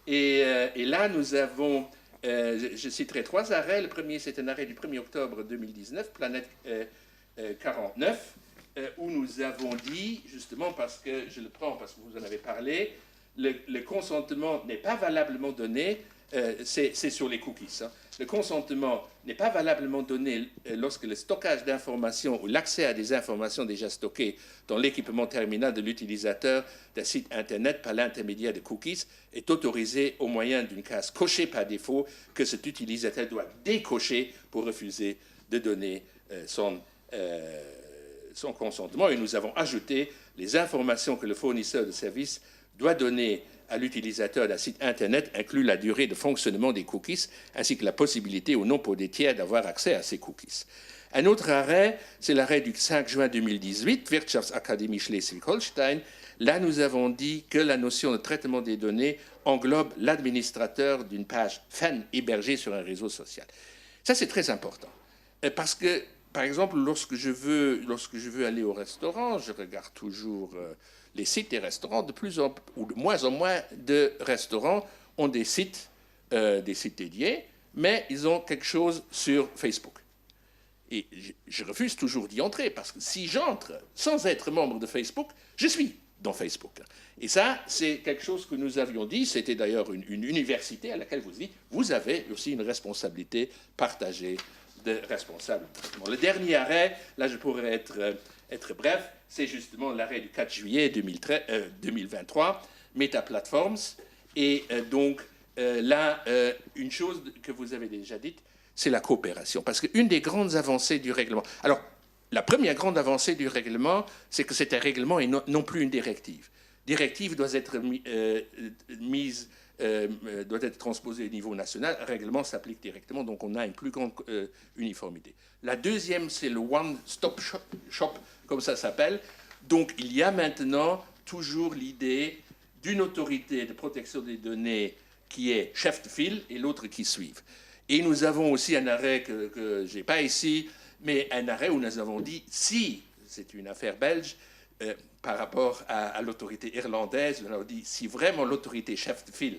Et là, nous avons, je citerai 3 arrêts. Le premier, c'est un arrêt du 1er octobre 2019, Planète 49, où nous avons dit, justement parce que, je le prends parce que vous en avez parlé, le consentement n'est pas valablement donné, c'est sur les cookies. Le consentement n'est pas valablement donné lorsque le stockage d'informations ou l'accès à des informations déjà stockées dans l'équipement terminal de l'utilisateur d'un site Internet par l'intermédiaire de cookies est autorisé au moyen d'une case cochée par défaut que cet utilisateur doit décocher pour refuser de donner son consentement. Et nous avons ajouté les informations que le fournisseur de services doit donner à l'utilisateur d'un site Internet inclut la durée de fonctionnement des cookies, ainsi que la possibilité ou non pour des tiers d'avoir accès à ces cookies. Un autre arrêt, c'est l'arrêt du 5 juin 2018, Wirtschaftsakademie Schleswig-Holstein. Là, nous avons dit que la notion de traitement des données englobe l'administrateur d'une page fan hébergée sur un réseau social. Ça, c'est très important, parce que, par exemple, lorsque je veux aller au restaurant, je regarde toujours les sites des restaurants. De moins en moins de restaurants ont des sites dédiés, mais ils ont quelque chose sur Facebook. Et je refuse toujours d'y entrer, parce que si j'entre sans être membre de Facebook, je suis dans Facebook. Et ça, c'est quelque chose que nous avions dit. C'était d'ailleurs une université à laquelle vous dites, vous avez aussi une responsabilité partagée de responsables. Bon, le dernier arrêt, là je pourrais être bref, c'est justement l'arrêt du 4 juillet 2023, Meta Platforms. Et donc là, une chose que vous avez déjà dite, c'est la coopération. Parce qu'une des grandes avancées du règlement... Alors, la première grande avancée du règlement, c'est que c'est un règlement et non plus une directive. Directive doit être doit être transposée au niveau national. Un règlement s'applique directement, donc on a une plus grande uniformité. La deuxième, c'est le One Stop Shop, comme ça s'appelle. Donc, il y a maintenant toujours l'idée d'une autorité de protection des données qui est chef de file et l'autre qui suivent. Et nous avons aussi un arrêt que je n'ai pas ici, mais un arrêt où nous avons dit, si, c'est une affaire belge, par rapport à l'autorité irlandaise, on a dit, si vraiment l'autorité chef de file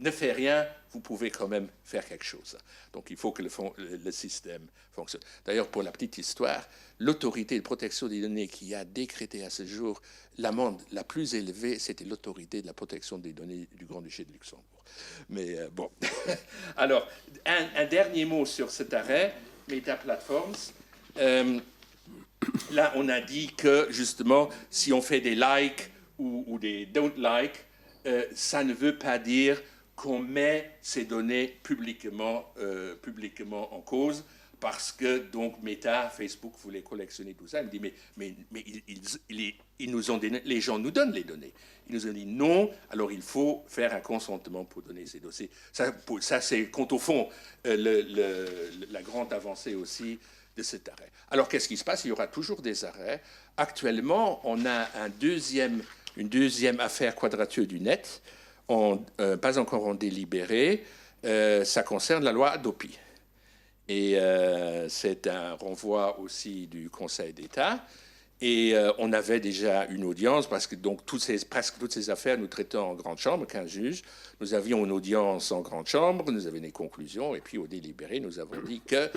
ne fait rien, vous pouvez quand même faire quelque chose. Donc il faut que le système fonctionne. D'ailleurs, pour la petite histoire, l'autorité de protection des données qui a décrété à ce jour l'amende la plus élevée, c'était l'autorité de la protection des données du Grand-Duché de Luxembourg. Mais bon. Alors, un dernier mot sur cet arrêt, Meta Platforms. Là, on a dit que, justement, si on fait des likes ou des don't like, ça ne veut pas dire qu'on met ces données publiquement en cause, parce que, donc, Meta, Facebook voulait collectionner tout ça. Il me dit, mais ils nous ont donné, les gens nous donnent les données. Ils nous ont dit non, alors il faut faire un consentement pour donner ces dossiers. Ça c'est, quant au fond, la grande avancée aussi de cet arrêt. Alors, qu'est-ce qui se passe? Il y aura toujours des arrêts. Actuellement, on a une deuxième affaire Quadrature du Net, pas encore en délibéré. Ça concerne la loi Hadopi. Et c'est un renvoi aussi du Conseil d'État. Et on avait déjà une audience, parce que donc, presque toutes ces affaires, nous traitons en grande chambre, 15 juges. Nous avions une audience en grande chambre, nous avions des conclusions, et puis au délibéré, nous avons dit que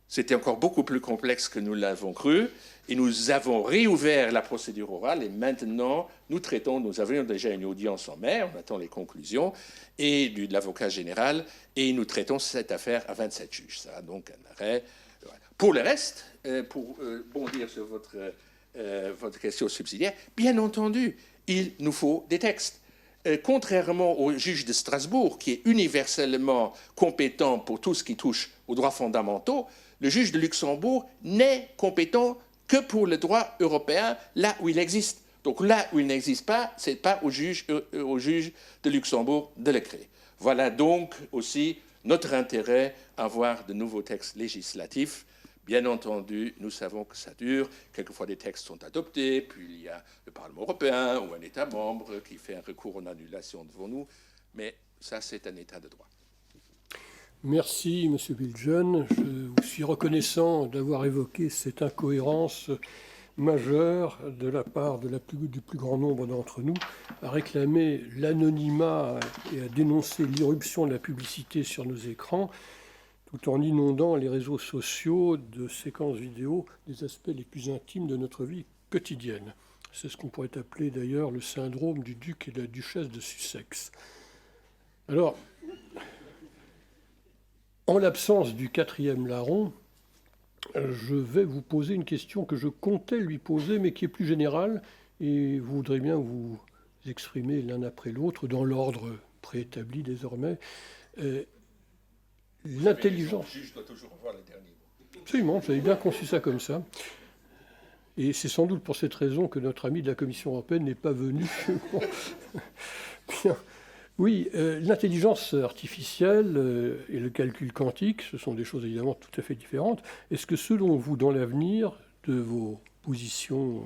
c'était encore beaucoup plus complexe que nous l'avons cru, et nous avons réouvert la procédure orale, et maintenant, nous avions déjà une audience en mai, on attend les conclusions, et de l'avocat général, et nous traitons cette affaire à 27 juges. Ça a donc un arrêt. Pour le reste, pour bondir sur votre question subsidiaire, bien entendu, il nous faut des textes. Contrairement au juge de Strasbourg, qui est universellement compétent pour tout ce qui touche aux droits fondamentaux, le juge de Luxembourg n'est compétent que pour le droit européen, là où il existe. Donc là où il n'existe pas, ce n'est pas au juge de Luxembourg de le créer. Voilà donc aussi notre intérêt à avoir de nouveaux textes législatifs. Bien entendu, nous savons que ça dure. Quelquefois, des textes sont adoptés, puis il y a le Parlement européen ou un État membre qui fait un recours en annulation devant nous. Mais ça, c'est un État de droit. Merci, M. Biljon. Je vous suis reconnaissant d'avoir évoqué cette incohérence majeure de la part du plus grand nombre d'entre nous à réclamer l'anonymat et à dénoncer l'irruption de la publicité sur nos écrans, tout en inondant les réseaux sociaux de séquences vidéo des aspects les plus intimes de notre vie quotidienne. C'est ce qu'on pourrait appeler d'ailleurs le syndrome du duc et de la duchesse de Sussex. Alors, en l'absence du quatrième larron, je vais vous poser une question que je comptais lui poser, mais qui est plus générale, et vous voudrez bien vous exprimer l'un après l'autre, dans l'ordre préétabli désormais. L'intelligence. Le juge doit toujours avoir le dernier mot. Absolument, j'avais bien conçu ça comme ça. Et c'est sans doute pour cette raison que notre ami de la Commission européenne n'est pas venu. Bien. Oui, l'intelligence artificielle et le calcul quantique, ce sont des choses évidemment tout à fait différentes. Est-ce que selon vous, dans l'avenir de vos positions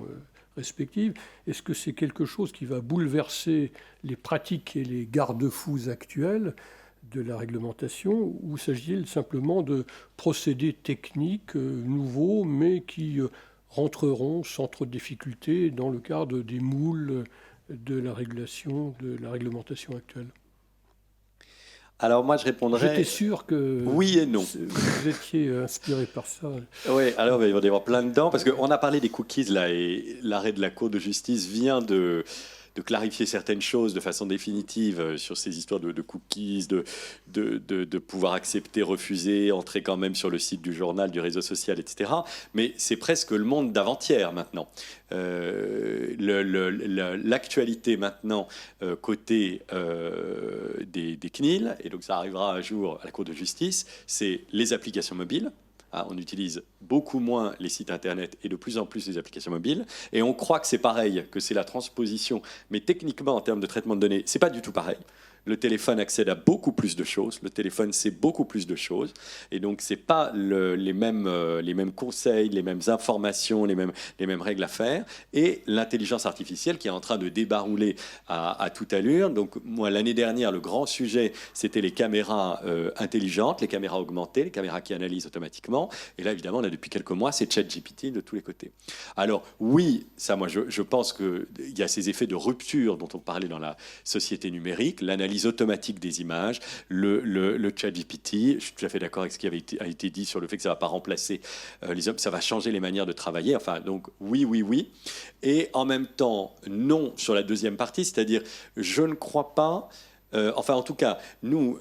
respectives, est-ce que c'est quelque chose qui va bouleverser les pratiques et les garde-fous actuels de la réglementation, ou s'agit-il simplement de procédés techniques nouveaux, mais qui rentreront sans trop de difficultés dans le cadre des moules de la régulation, de la réglementation actuelle? Alors moi, je répondrais J'étais sûr que oui et non. vous étiez inspiré par ça. Oui, alors il va y avoir plein dedans, parce qu'on a parlé des cookies, là, et l'arrêt de la Cour de justice vient de clarifier certaines choses de façon définitive sur ces histoires de cookies, de pouvoir accepter, refuser, entrer quand même sur le site du journal, du réseau social, etc. Mais c'est presque le monde d'avant-hier maintenant. L'actualité maintenant côté des CNIL, et donc ça arrivera un jour à la Cour de justice, c'est les applications mobiles. On utilise beaucoup moins les sites internet et de plus en plus les applications mobiles. Et on croit que c'est pareil, que c'est la transposition. Mais techniquement, en termes de traitement de données, c'est pas du tout pareil. Le téléphone accède à beaucoup plus de choses. Le téléphone sait beaucoup plus de choses. Et donc, c'est pas les mêmes conseils, les mêmes informations, les mêmes règles à faire. Et l'intelligence artificielle qui est en train de débarrouler à toute allure. Donc, moi, l'année dernière, le grand sujet, c'était les caméras intelligentes, les caméras augmentées, les caméras qui analysent automatiquement. Et là, évidemment, on a depuis quelques mois, c'est ChatGPT de tous les côtés. Alors, oui, ça, moi, je pense qu'il y a ces effets de rupture dont on parlait dans la société numérique, l'analyse automatique des images, le ChatGPT. Je suis tout à fait d'accord avec ce qui a été dit sur le fait que ça ne va pas remplacer les hommes, ça va changer les manières de travailler. Enfin, donc oui. Et en même temps, non sur la deuxième partie, c'est-à-dire je ne crois pas. Enfin, en tout cas, nous,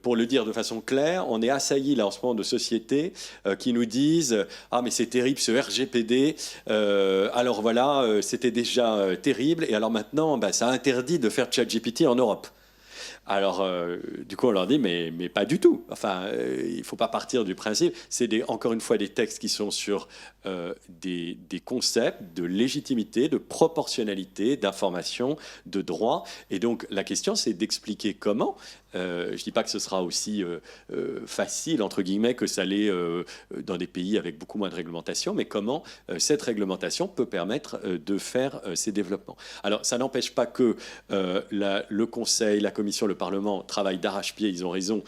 pour le dire de façon claire, on est assaillis là en ce moment de sociétés qui nous disent « Ah, mais c'est terrible ce RGPD, alors voilà, c'était déjà terrible, et alors maintenant, ça interdit de faire ChatGPT en Europe. » Alors, du coup, on leur dit, mais pas du tout. Enfin, il ne faut pas partir du principe. C'est encore une fois des textes qui sont sur des concepts de légitimité, de proportionnalité, d'information, de droit. Et donc, la question, c'est d'expliquer comment. Je ne dis pas que ce sera aussi facile, entre guillemets, que ça l'est dans des pays avec beaucoup moins de réglementation, mais comment cette réglementation peut permettre de faire ces développements. Alors, ça n'empêche pas que le Conseil, la Commission, le Parlement travaillent d'arrache-pied, ils ont raison,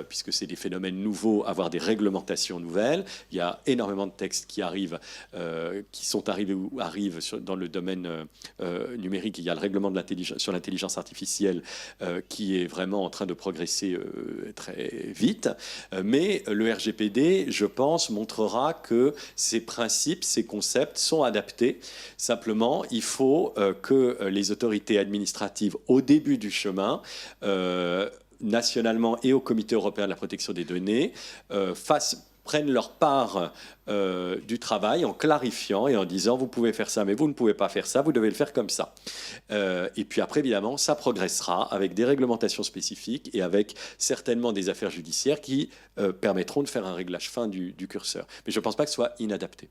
puisque c'est des phénomènes nouveaux, avoir des réglementations nouvelles. Il y a énormément de textes qui arrivent, qui sont arrivés ou arrivent dans le domaine numérique. Il y a le règlement sur l'intelligence artificielle qui est vraiment en train de progresser très vite. Mais le RGPD, je pense, montrera que ces principes, ces concepts sont adaptés. Simplement, il faut que les autorités administratives, au début du chemin, nationalement et au Comité européen de la protection des données, prennent leur part du travail en clarifiant et en disant vous pouvez faire ça mais vous ne pouvez pas faire ça, vous devez le faire comme ça. Et puis après évidemment ça progressera avec des réglementations spécifiques et avec certainement des affaires judiciaires qui permettront de faire un réglage fin du curseur. Mais je ne pense pas que ce soit inadapté.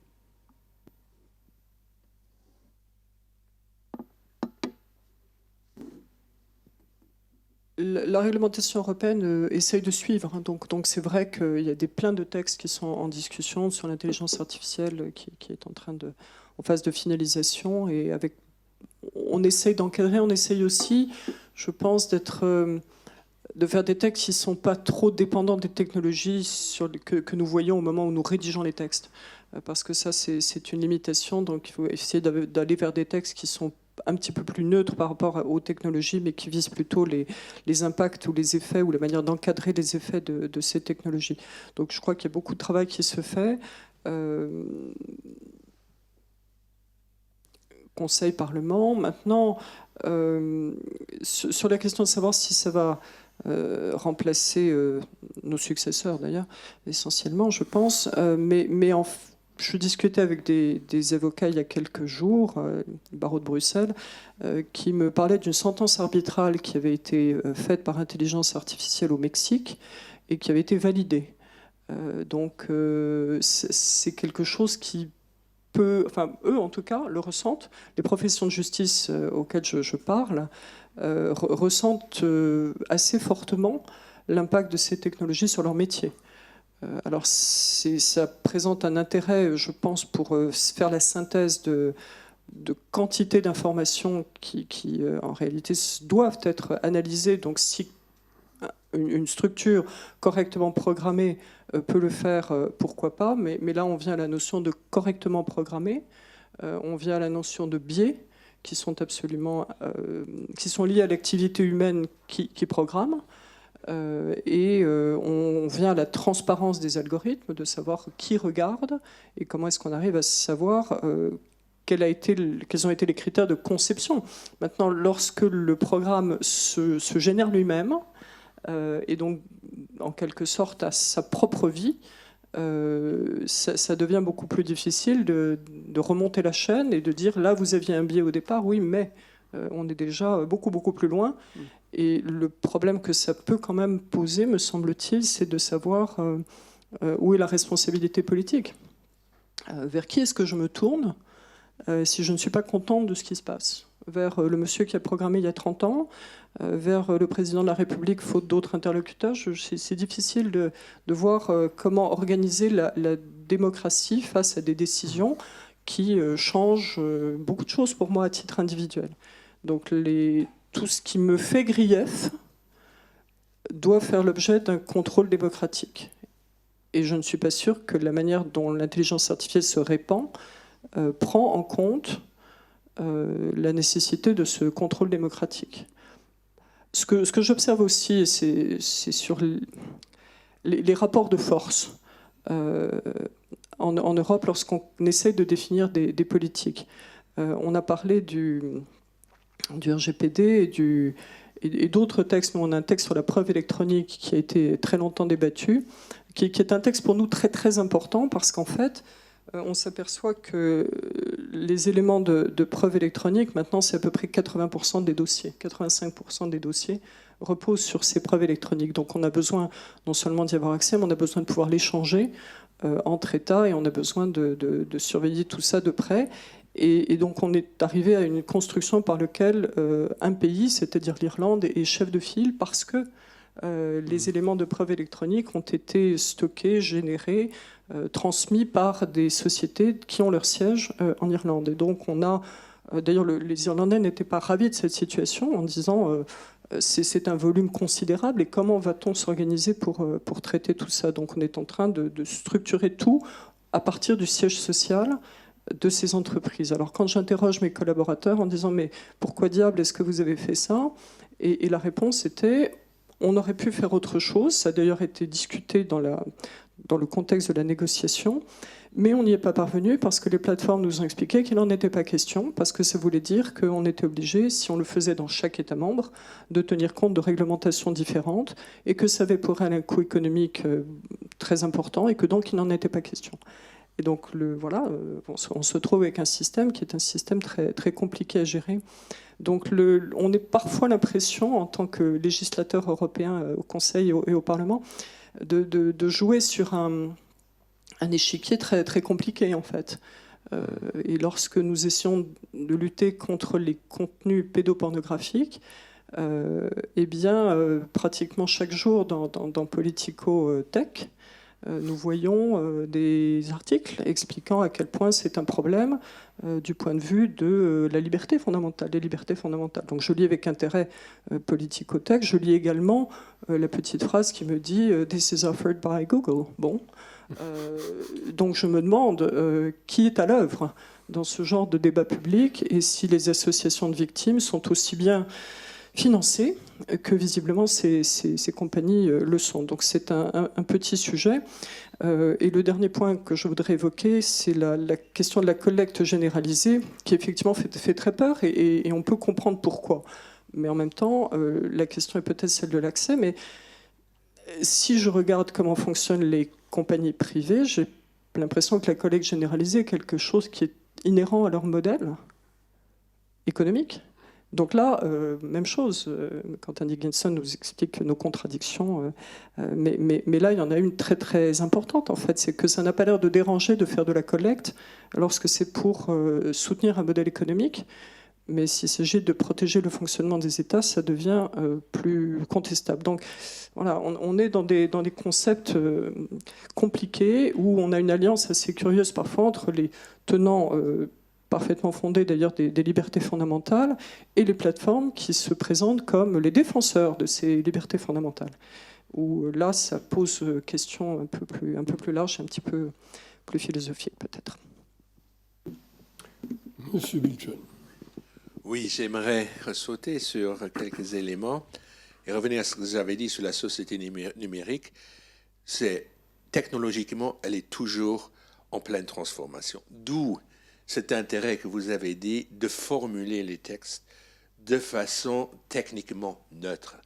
La réglementation européenne essaye de suivre. Hein, donc c'est vrai qu'il y a plein de textes qui sont en discussion sur l'intelligence artificielle qui est en phase de finalisation. Et on essaye d'encadrer, on essaye aussi, je pense, de faire des textes qui ne sont pas trop dépendants des technologies que nous voyons au moment où nous rédigeons les textes. Parce que ça, c'est une limitation. Donc il faut essayer d'aller vers des textes qui sont un petit peu plus neutre par rapport aux technologies, mais qui visent plutôt les impacts ou les effets ou la manière d'encadrer les effets de ces technologies. Donc je crois qu'il y a beaucoup de travail qui se fait. Conseil, Parlement. Maintenant, sur la question de savoir si ça va remplacer nos successeurs, d'ailleurs, essentiellement, je pense, mais je discutais avec des avocats il y a quelques jours, le barreau de Bruxelles, qui me parlaient d'une sentence arbitrale qui avait été faite par intelligence artificielle au Mexique et qui avait été validée. Donc c'est quelque chose qui peut, enfin eux en tout cas le ressentent, les professions de justice auxquelles je parle ressentent assez fortement l'impact de ces technologies sur leur métier. Alors ça présente un intérêt, je pense, pour faire la synthèse de quantité d'informations qui en réalité doivent être analysées. Donc si une structure correctement programmée peut le faire, pourquoi pas, mais là on vient à la notion de correctement programmé, on vient à la notion de biais qui sont absolument qui sont liés à l'activité humaine qui programme. On vient à la transparence des algorithmes, de savoir qui regarde et comment est-ce qu'on arrive à savoir quels ont été les critères de conception. Maintenant, lorsque le programme se génère lui-même, et donc en quelque sorte à sa propre vie, ça devient beaucoup plus difficile de remonter la chaîne et de dire là vous aviez un biais au départ, oui, mais on est déjà beaucoup plus loin. Et le problème que ça peut quand même poser, me semble-t-il, c'est de savoir où est la responsabilité politique. Vers qui est-ce que je me tourne si je ne suis pas contente de ce qui se passe? Vers le monsieur qui a programmé il y a 30 ans, vers le président de la République, faute d'autres interlocuteurs. C'est difficile de voir comment organiser la démocratie face à des décisions qui changent beaucoup de choses pour moi à titre individuel. Donc tout ce qui me fait grief doit faire l'objet d'un contrôle démocratique. Et je ne suis pas sûre que la manière dont l'intelligence artificielle se répand prend en compte la nécessité de ce contrôle démocratique. Ce que j'observe aussi, c'est sur les rapports de force en Europe lorsqu'on essaye de définir des politiques. On a parlé du RGPD et d'autres textes. Nous, on a un texte sur la preuve électronique qui a été très longtemps débattu, qui est un texte pour nous très important parce qu'en fait, on s'aperçoit que les éléments de preuve électronique, maintenant, c'est à peu près 80% des dossiers. 85% des dossiers reposent sur ces preuves électroniques. Donc on a besoin non seulement d'y avoir accès, mais on a besoin de pouvoir l'échanger entre États et on a besoin de surveiller tout ça de près. Et donc on est arrivé à une construction par laquelle un pays, c'est-à-dire l'Irlande, est chef de file parce que les éléments de preuve électronique ont été stockés, générés, transmis par des sociétés qui ont leur siège en Irlande. Et donc on a, d'ailleurs les Irlandais n'étaient pas ravis de cette situation en disant c'est un volume considérable et comment va-t-on s'organiser pour traiter tout ça? Donc on est en train de structurer tout à partir du siège social de ces entreprises. Alors quand j'interroge mes collaborateurs en disant mais pourquoi diable est-ce que vous avez fait ça? Et la réponse était on aurait pu faire autre chose. Ça a d'ailleurs été discuté dans le contexte de la négociation, mais on n'y est pas parvenu parce que les plateformes nous ont expliqué qu'il n'en était pas question, parce que ça voulait dire qu'on était obligé, si on le faisait dans chaque État membre, de tenir compte de réglementations différentes et que ça avait pour elle un coût économique très important et que donc il n'en était pas question. Et donc on se trouve avec un système qui est un système très compliqué à gérer. Donc on a parfois l'impression, en tant que législateur européen au Conseil et au Parlement, de jouer sur un échiquier très compliqué, en fait. Et lorsque nous essayons de lutter contre les contenus pédopornographiques, pratiquement chaque jour dans Politico Tech, nous voyons des articles expliquant à quel point c'est un problème du point de vue de la liberté fondamentale, des libertés fondamentales. Donc je lis avec intérêt Politico Tech, je lis également la petite phrase qui me dit « This is offered by Google ». Bon, donc je me demande qui est à l'œuvre dans ce genre de débat public et si les associations de victimes sont aussi bien financées que visiblement ces compagnies le sont. Donc c'est un petit sujet. Et le dernier point que je voudrais évoquer, c'est la question de la collecte généralisée, qui effectivement fait très peur, et on peut comprendre pourquoi. Mais en même temps, la question est peut-être celle de l'accès. Mais si je regarde comment fonctionnent les compagnies privées, j'ai l'impression que la collecte généralisée est quelque chose qui est inhérent à leur modèle économique. Donc là, même chose, Quentin Dickinson nous explique nos contradictions, mais là, il y en a une très importante, en fait, c'est que ça n'a pas l'air de déranger de faire de la collecte lorsque c'est pour soutenir un modèle économique, mais s'il s'agit de protéger le fonctionnement des États, ça devient plus contestable. Donc voilà, on est dans des concepts compliqués, où on a une alliance assez curieuse parfois entre les tenants parfaitement fondés d'ailleurs des libertés fondamentales, et les plateformes qui se présentent comme les défenseurs de ces libertés fondamentales. Où là, ça pose question un peu plus large, un petit peu plus philosophique peut-être. Monsieur Biljon. Oui, j'aimerais ressauter sur quelques éléments Et revenir à ce que vous avez dit sur la société numérique, c'est technologiquement, elle est toujours en pleine transformation. D'où cet intérêt que vous avez dit de formuler les textes de façon techniquement neutre.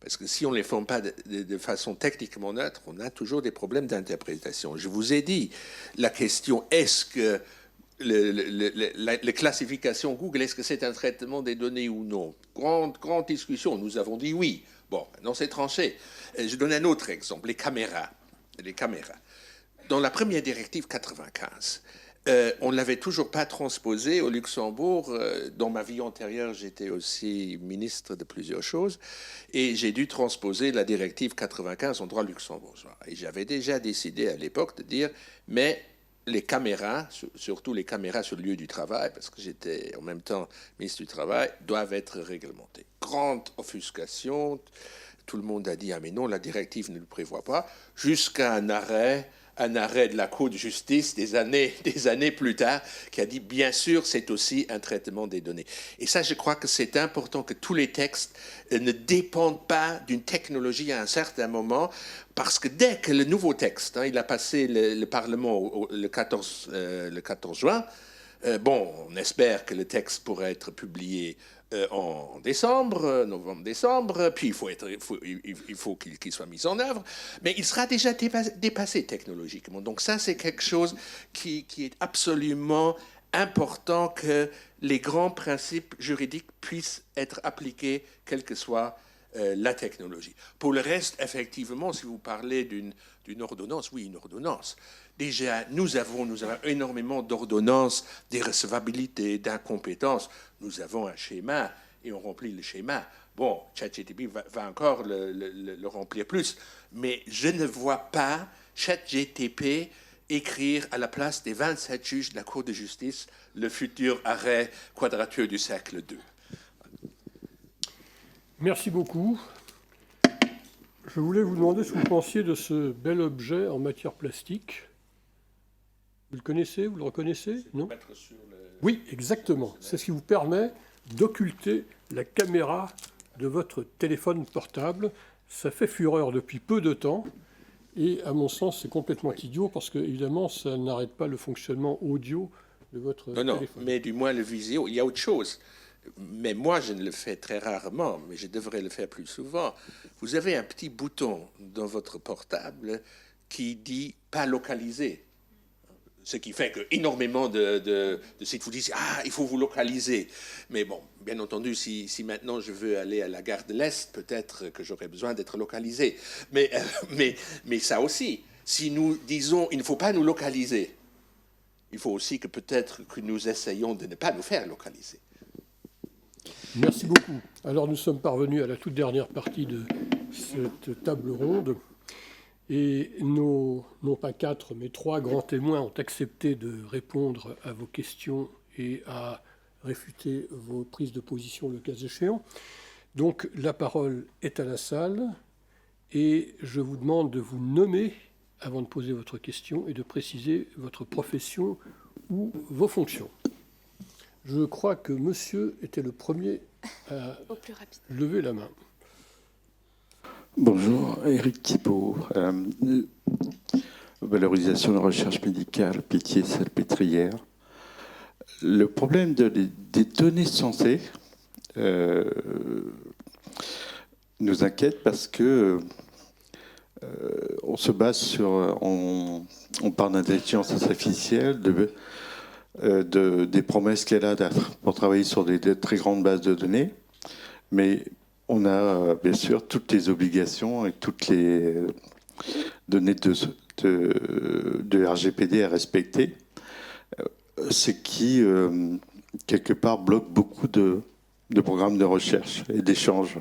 Parce que si on ne les forme pas de façon techniquement neutre, on a toujours des problèmes d'interprétation. Je vous ai dit, la question, est-ce que la classification Google, est-ce que c'est un traitement des données ou non? Grande discussion, nous avons dit oui. Bon, maintenant c'est tranché. Je donne un autre exemple, les caméras. Dans la première directive 95, on ne l'avait toujours pas transposée au Luxembourg. Dans ma vie antérieure, j'étais aussi ministre de plusieurs choses et j'ai dû transposer la directive 95 en droit luxembourgeois. Et j'avais déjà décidé à l'époque de dire, mais les caméras, surtout les caméras sur le lieu du travail, parce que j'étais en même temps ministre du Travail, doivent être réglementées. Grande offuscation, tout le monde a dit « Ah mais non, la directive ne le prévoit pas », jusqu'à un arrêt de la Cour de justice des années plus tard qui a dit bien sûr c'est aussi un traitement des données. Et ça je crois que c'est important que tous les textes ne dépendent pas d'une technologie à un certain moment parce que dès que le nouveau texte, il a passé le Parlement le 14 juin, on espère que le texte pourra être publié en novembre-décembre, puis il faut qu'il soit mis en œuvre, mais il sera déjà dépassé technologiquement. Donc ça, c'est quelque chose qui est absolument important que les grands principes juridiques puissent être appliqués, quelle que soit la technologie. Pour le reste, effectivement, si vous parlez d'une ordonnance, oui, une ordonnance. Déjà, nous avons énormément d'ordonnances, d'irrecevabilité, d'incompétence. Nous avons un schéma et on remplit le schéma. Bon, ChatGPT va encore le remplir plus. Mais je ne vois pas ChatGPT écrire à la place des 27 juges de la Cour de justice le futur arrêt Quadrature du cercle 2. Merci beaucoup. Je voulais vous demander ce que vous pensiez de ce bel objet en matière plastique. Vous le connaissez? Vous le reconnaissez? Non? Oui, exactement. C'est ce qui vous permet d'occulter la caméra de votre téléphone portable. Ça fait fureur depuis peu de temps. Et à mon sens, c'est complètement idiot parce que, évidemment, ça n'arrête pas le fonctionnement audio de votre téléphone. Non, mais du moins le visio, il y a autre chose. Mais moi, je ne le fais très rarement, mais je devrais le faire plus souvent. Vous avez un petit bouton dans votre portable qui dit « pas localisé ». Ce qui fait qu'énormément de sites vous disent « Ah, il faut vous localiser ». Mais bon, bien entendu, si maintenant je veux aller à la gare de l'Est, peut-être que j'aurais besoin d'être localisé. Mais ça aussi, si nous disons « il ne faut pas nous localiser », il faut aussi que peut-être que nous essayons de ne pas nous faire localiser. Merci beaucoup. Alors nous sommes parvenus à la toute dernière partie de cette table ronde. Et non pas 4, mais 3 grands témoins ont accepté de répondre à vos questions et à réfuter vos prises de position le cas échéant. Donc la parole est à la salle et je vous demande de vous nommer avant de poser votre question et de préciser votre profession ou vos fonctions. Je crois que monsieur était le premier à lever la main. Bonjour, Éric Thibault, valorisation de recherche médicale, Pitié-Salpêtrière. Le problème des données sensées nous inquiète parce que on se base sur, on parle d'intelligence artificielle, des promesses qu'elle a pour travailler sur des très grandes bases de données, mais on a bien sûr toutes les obligations et toutes les données de RGPD à respecter, ce qui, quelque part, bloque beaucoup de programmes de recherche et d'échange.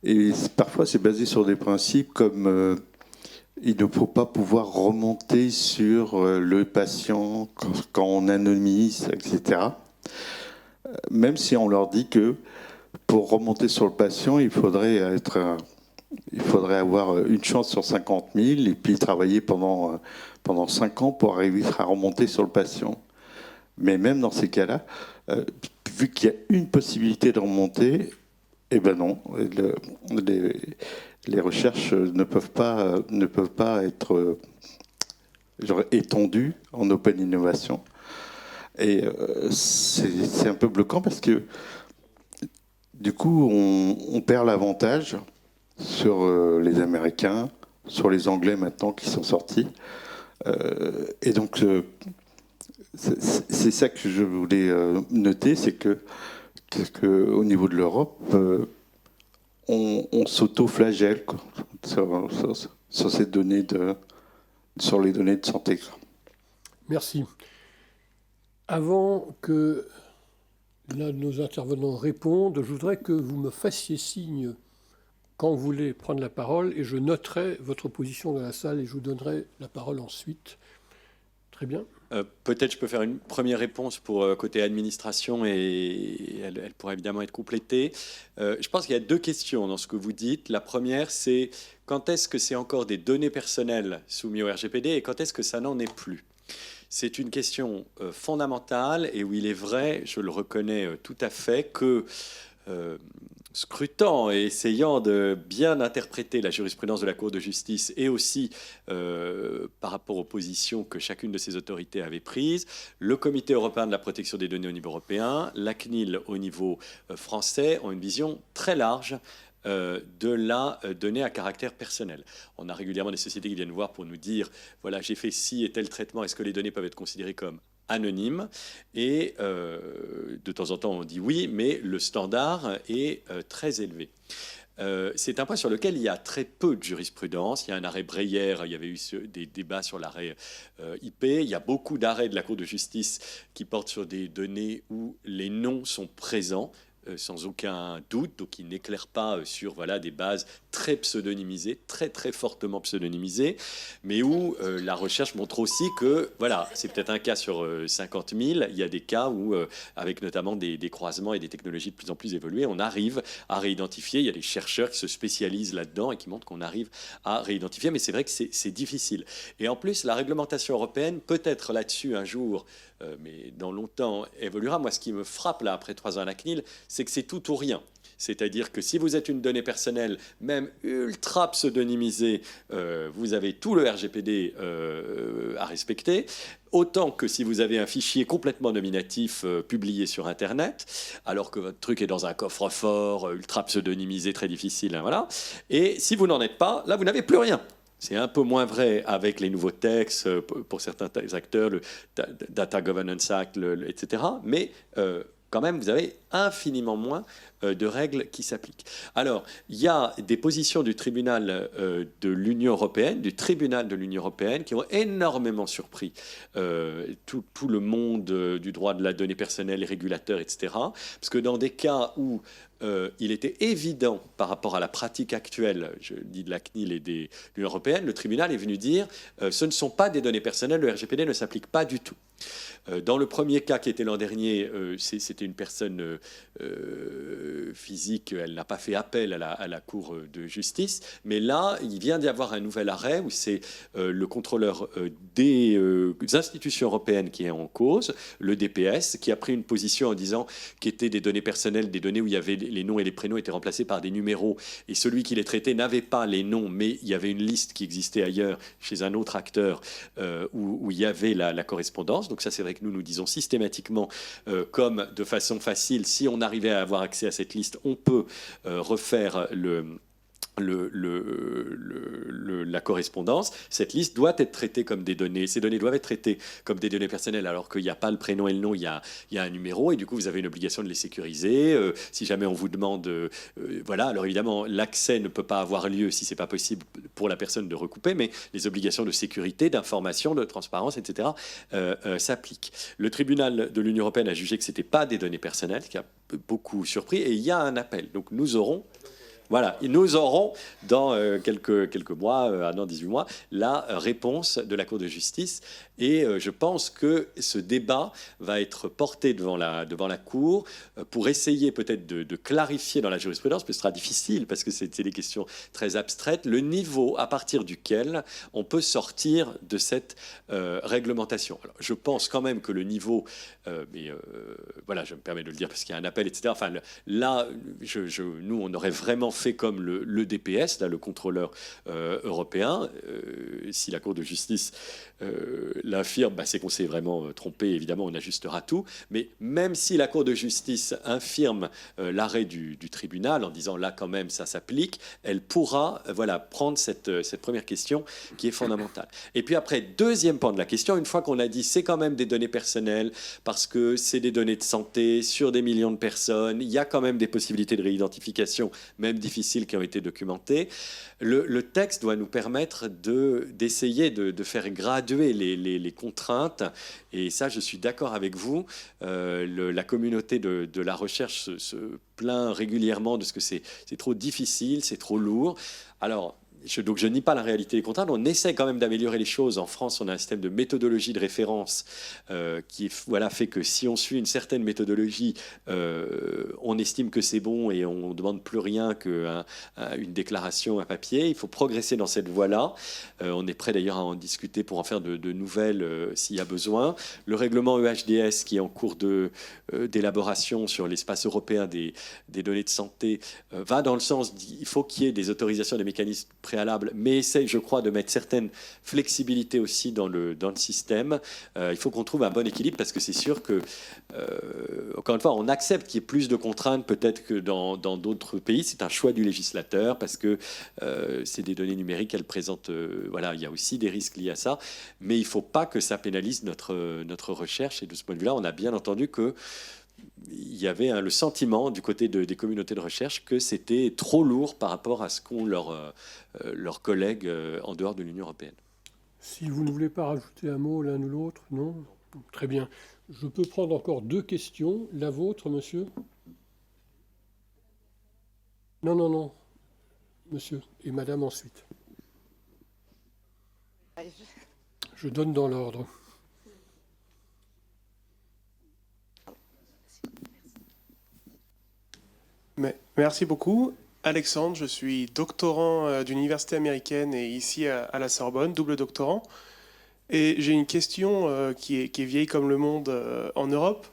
Et parfois, c'est basé sur des principes comme il ne faut pas pouvoir remonter sur le patient quand on anonymise, etc. Même si on leur dit que pour remonter sur le patient, il faudrait avoir une chance sur 50 000 et puis travailler pendant 5 ans pour arriver à remonter sur le patient. Mais même dans ces cas-là, vu qu'il y a une possibilité de remonter, Eh ben non, les recherches ne peuvent pas être étendues en open innovation. Et c'est un peu bloquant parce que du coup, on perd l'avantage sur les Américains, sur les Anglais maintenant qui sont sortis. Et donc, c'est ça que je voulais noter, c'est que au niveau de l'Europe, on s'auto-flagelle sur ces données sur les données de santé. Merci. Avant que l'un de nos intervenants réponde, je voudrais que vous me fassiez signe quand vous voulez prendre la parole et je noterai votre position dans la salle et je vous donnerai la parole ensuite. Très bien. Peut-être je peux faire une première réponse pour côté administration et elle pourra évidemment être complétée. Je pense qu'il y a deux questions dans ce que vous dites. La première, c'est quand est-ce que c'est encore des données personnelles soumises au RGPD et quand est-ce que ça n'en est plus ? C'est une question fondamentale et où il est vrai, je le reconnais tout à fait, que scrutant et essayant de bien interpréter la jurisprudence de la Cour de justice et aussi par rapport aux positions que chacune de ces autorités avait prises, le Comité européen de la protection des données au niveau européen, la CNIL au niveau français ont une vision très large de la donnée à caractère personnel. On a régulièrement des sociétés qui viennent nous voir pour nous dire voilà, j'ai fait ci et tel traitement, est-ce que les données peuvent être considérées comme anonymes ? Et de temps en temps, on dit oui, mais le standard est très élevé. C'est un point sur lequel il y a très peu de jurisprudence. Il y a un arrêt Breyer, il y avait eu des débats sur l'arrêt IP. Il y a beaucoup d'arrêts de la Cour de justice qui portent sur des données où les noms sont présents. Sans aucun doute, donc il n'éclaire pas sur voilà, des bases très pseudonymisées, très très fortement pseudonymisées, mais où la recherche montre aussi que, voilà, c'est peut-être un cas sur 50 000, il y a des cas où, avec notamment des croisements et des technologies de plus en plus évoluées, on arrive à réidentifier, il y a des chercheurs qui se spécialisent là-dedans et qui montrent qu'on arrive à réidentifier, mais c'est vrai que c'est difficile. Et en plus, la réglementation européenne, peut-être là-dessus un jour, mais dans longtemps, évoluera. Moi, ce qui me frappe là, après 3 ans à la CNIL, c'est que c'est tout ou rien. C'est-à-dire que si vous êtes une donnée personnelle, même ultra pseudonymisée, vous avez tout le RGPD à respecter. Autant que si vous avez un fichier complètement nominatif publié sur Internet, alors que votre truc est dans un coffre-fort ultra pseudonymisé, très difficile, hein, voilà. Et si vous n'en êtes pas, là, vous n'avez plus rien. C'est un peu moins vrai avec les nouveaux textes pour certains acteurs, le Data Governance Act, etc. Mais quand même, vous avez infiniment moins de règles qui s'appliquent. Alors, il y a des positions du tribunal de l'Union européenne, du tribunal de l'Union européenne, qui ont énormément surpris tout le monde du droit de la donnée personnelle, les régulateurs, etc. Parce que dans des cas où il était évident par rapport à la pratique actuelle, je dis de la CNIL et de l'Union européenne, le tribunal est venu dire ce ne sont pas des données personnelles, le RGPD ne s'applique pas du tout. Dans le premier cas qui était l'an dernier, c'était une personne physique, elle n'a pas fait appel à la Cour de justice, mais là, il vient d'y avoir un nouvel arrêt où c'est le contrôleur des institutions européennes qui est en cause, le DPS, qui a pris une position en disant qu'étaient des données personnelles, des données où il y avait les noms et les prénoms étaient remplacés par des numéros, et celui qui les traitait n'avait pas les noms, mais il y avait une liste qui existait ailleurs, chez un autre acteur, où il y avait la correspondance. Donc ça, c'est vrai que nous disons systématiquement, comme de façon facile, si on arrivait à avoir accès à cette liste, on peut refaire la correspondance. Cette liste doit être traitée comme des données. Ces données doivent être traitées comme des données personnelles, alors qu'il n'y a pas le prénom et le nom, il y a un numéro, et du coup, vous avez une obligation de les sécuriser. Si jamais on vous demande... voilà, alors évidemment, l'accès ne peut pas avoir lieu si ce n'est pas possible pour la personne de recouper, mais les obligations de sécurité, d'information, de transparence, etc. S'appliquent. Le tribunal de l'Union européenne a jugé que ce n'était pas des données personnelles, ce qui a beaucoup surpris, et il y a un appel. Donc nous aurons Voilà, et nous aurons dans quelques mois, un an, 18 mois, la réponse de la Cour de justice. Et je pense que ce débat va être porté devant la Cour pour essayer peut-être de clarifier dans la jurisprudence, mais ce sera difficile parce que c'est des questions très abstraites, le niveau à partir duquel on peut sortir de cette réglementation. Alors, je pense quand même que le niveau, voilà, je me permets de le dire parce qu'il y a un appel, etc. Enfin, là, nous, on aurait vraiment fait comme le DPS, là, le contrôleur européen. Si la Cour de justice l'affirme, c'est qu'on s'est vraiment trompé. Évidemment, on ajustera tout. Mais même si la Cour de justice infirme l'arrêt du tribunal en disant là, quand même, ça s'applique, elle pourra prendre cette première question qui est fondamentale. Et puis après, deuxième point de la question, une fois qu'on a dit c'est quand même des données personnelles parce que c'est des données de santé sur des millions de personnes, il y a quand même des possibilités de réidentification, même difficiles, qui ont été documentées. Le texte doit nous permettre d'essayer de faire graduer les contraintes. Et ça, je suis d'accord avec vous. La communauté de la recherche se plaint régulièrement de ce que c'est trop difficile, c'est trop lourd. Alors, donc je nie pas la réalité des contraintes. On essaie quand même d'améliorer les choses. En France, on a un système de méthodologie de référence qui fait que si on suit une certaine méthodologie, on estime que c'est bon et on ne demande plus rien qu'une déclaration, un papier. Il faut progresser dans cette voie-là. On est prêt d'ailleurs à en discuter pour en faire de nouvelles s'il y a besoin. Le règlement EHDS qui est en cours d'élaboration sur l'espace européen des données de santé va dans le sens il faut qu'il y ait des autorisations, des mécanismes préalable, mais essaye, je crois, de mettre certaines flexibilités aussi dans le système. Il faut qu'on trouve un bon équilibre parce que c'est sûr que, encore une fois, on accepte qu'il y ait plus de contraintes peut-être que dans d'autres pays. C'est un choix du législateur parce que c'est des données numériques, elles présentent... il y a aussi des risques liés à ça, mais il ne faut pas que ça pénalise notre recherche. Et de ce point de vue-là, on a bien entendu que il y avait le sentiment du côté des communautés de recherche que c'était trop lourd par rapport à ce qu'ont leurs collègues en dehors de l'Union européenne. Si vous ne voulez pas rajouter un mot l'un ou l'autre, non ? Très bien. Je peux prendre encore 2 questions. La vôtre, monsieur ? Non. Monsieur et madame ensuite. Je donne dans l'ordre. Merci beaucoup. Alexandre, je suis doctorant d'une université américaine et ici à la Sorbonne, double doctorant. Et j'ai une question qui est vieille comme le monde en Europe,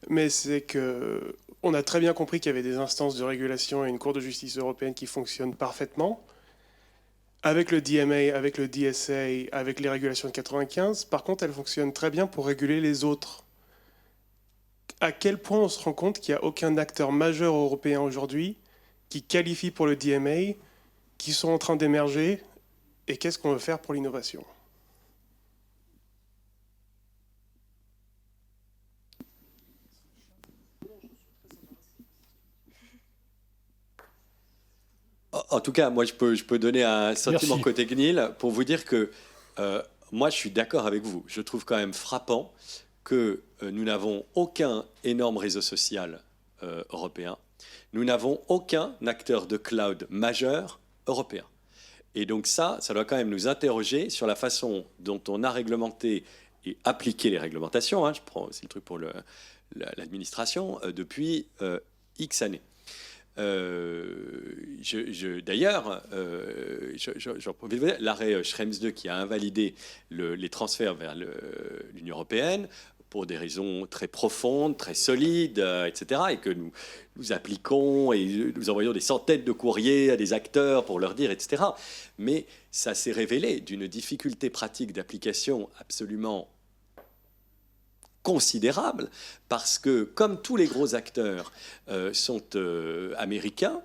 mais c'est qu'on a très bien compris qu'il y avait des instances de régulation et une Cour de justice européenne qui fonctionnent parfaitement. Avec le DMA, avec le DSA, avec les régulations de 95, par contre, elles fonctionnent très bien pour réguler les autres. À quel point on se rend compte qu'il n'y a aucun acteur majeur européen aujourd'hui qui qualifie pour le DMA, qui sont en train d'émerger, et qu'est-ce qu'on veut faire pour l'innovation ? En tout cas, moi, je peux donner un sentiment Merci. côté CNIL pour vous dire que moi, je suis d'accord avec vous. Je trouve quand même frappant que nous n'avons aucun énorme réseau social européen. Nous n'avons aucun acteur de cloud majeur européen. Et donc ça doit quand même nous interroger sur la façon dont on a réglementé et appliqué les réglementations. C'est le truc pour l'administration depuis X années. D'ailleurs, l'arrêt Schrems II qui a invalidé les transferts vers l'Union européenne pour des raisons très profondes, très solides, etc., et que nous appliquons et nous envoyons des centaines de courriers à des acteurs pour leur dire, etc. Mais ça s'est révélé d'une difficulté pratique d'application absolument considérable, parce que comme tous les gros acteurs sont américains,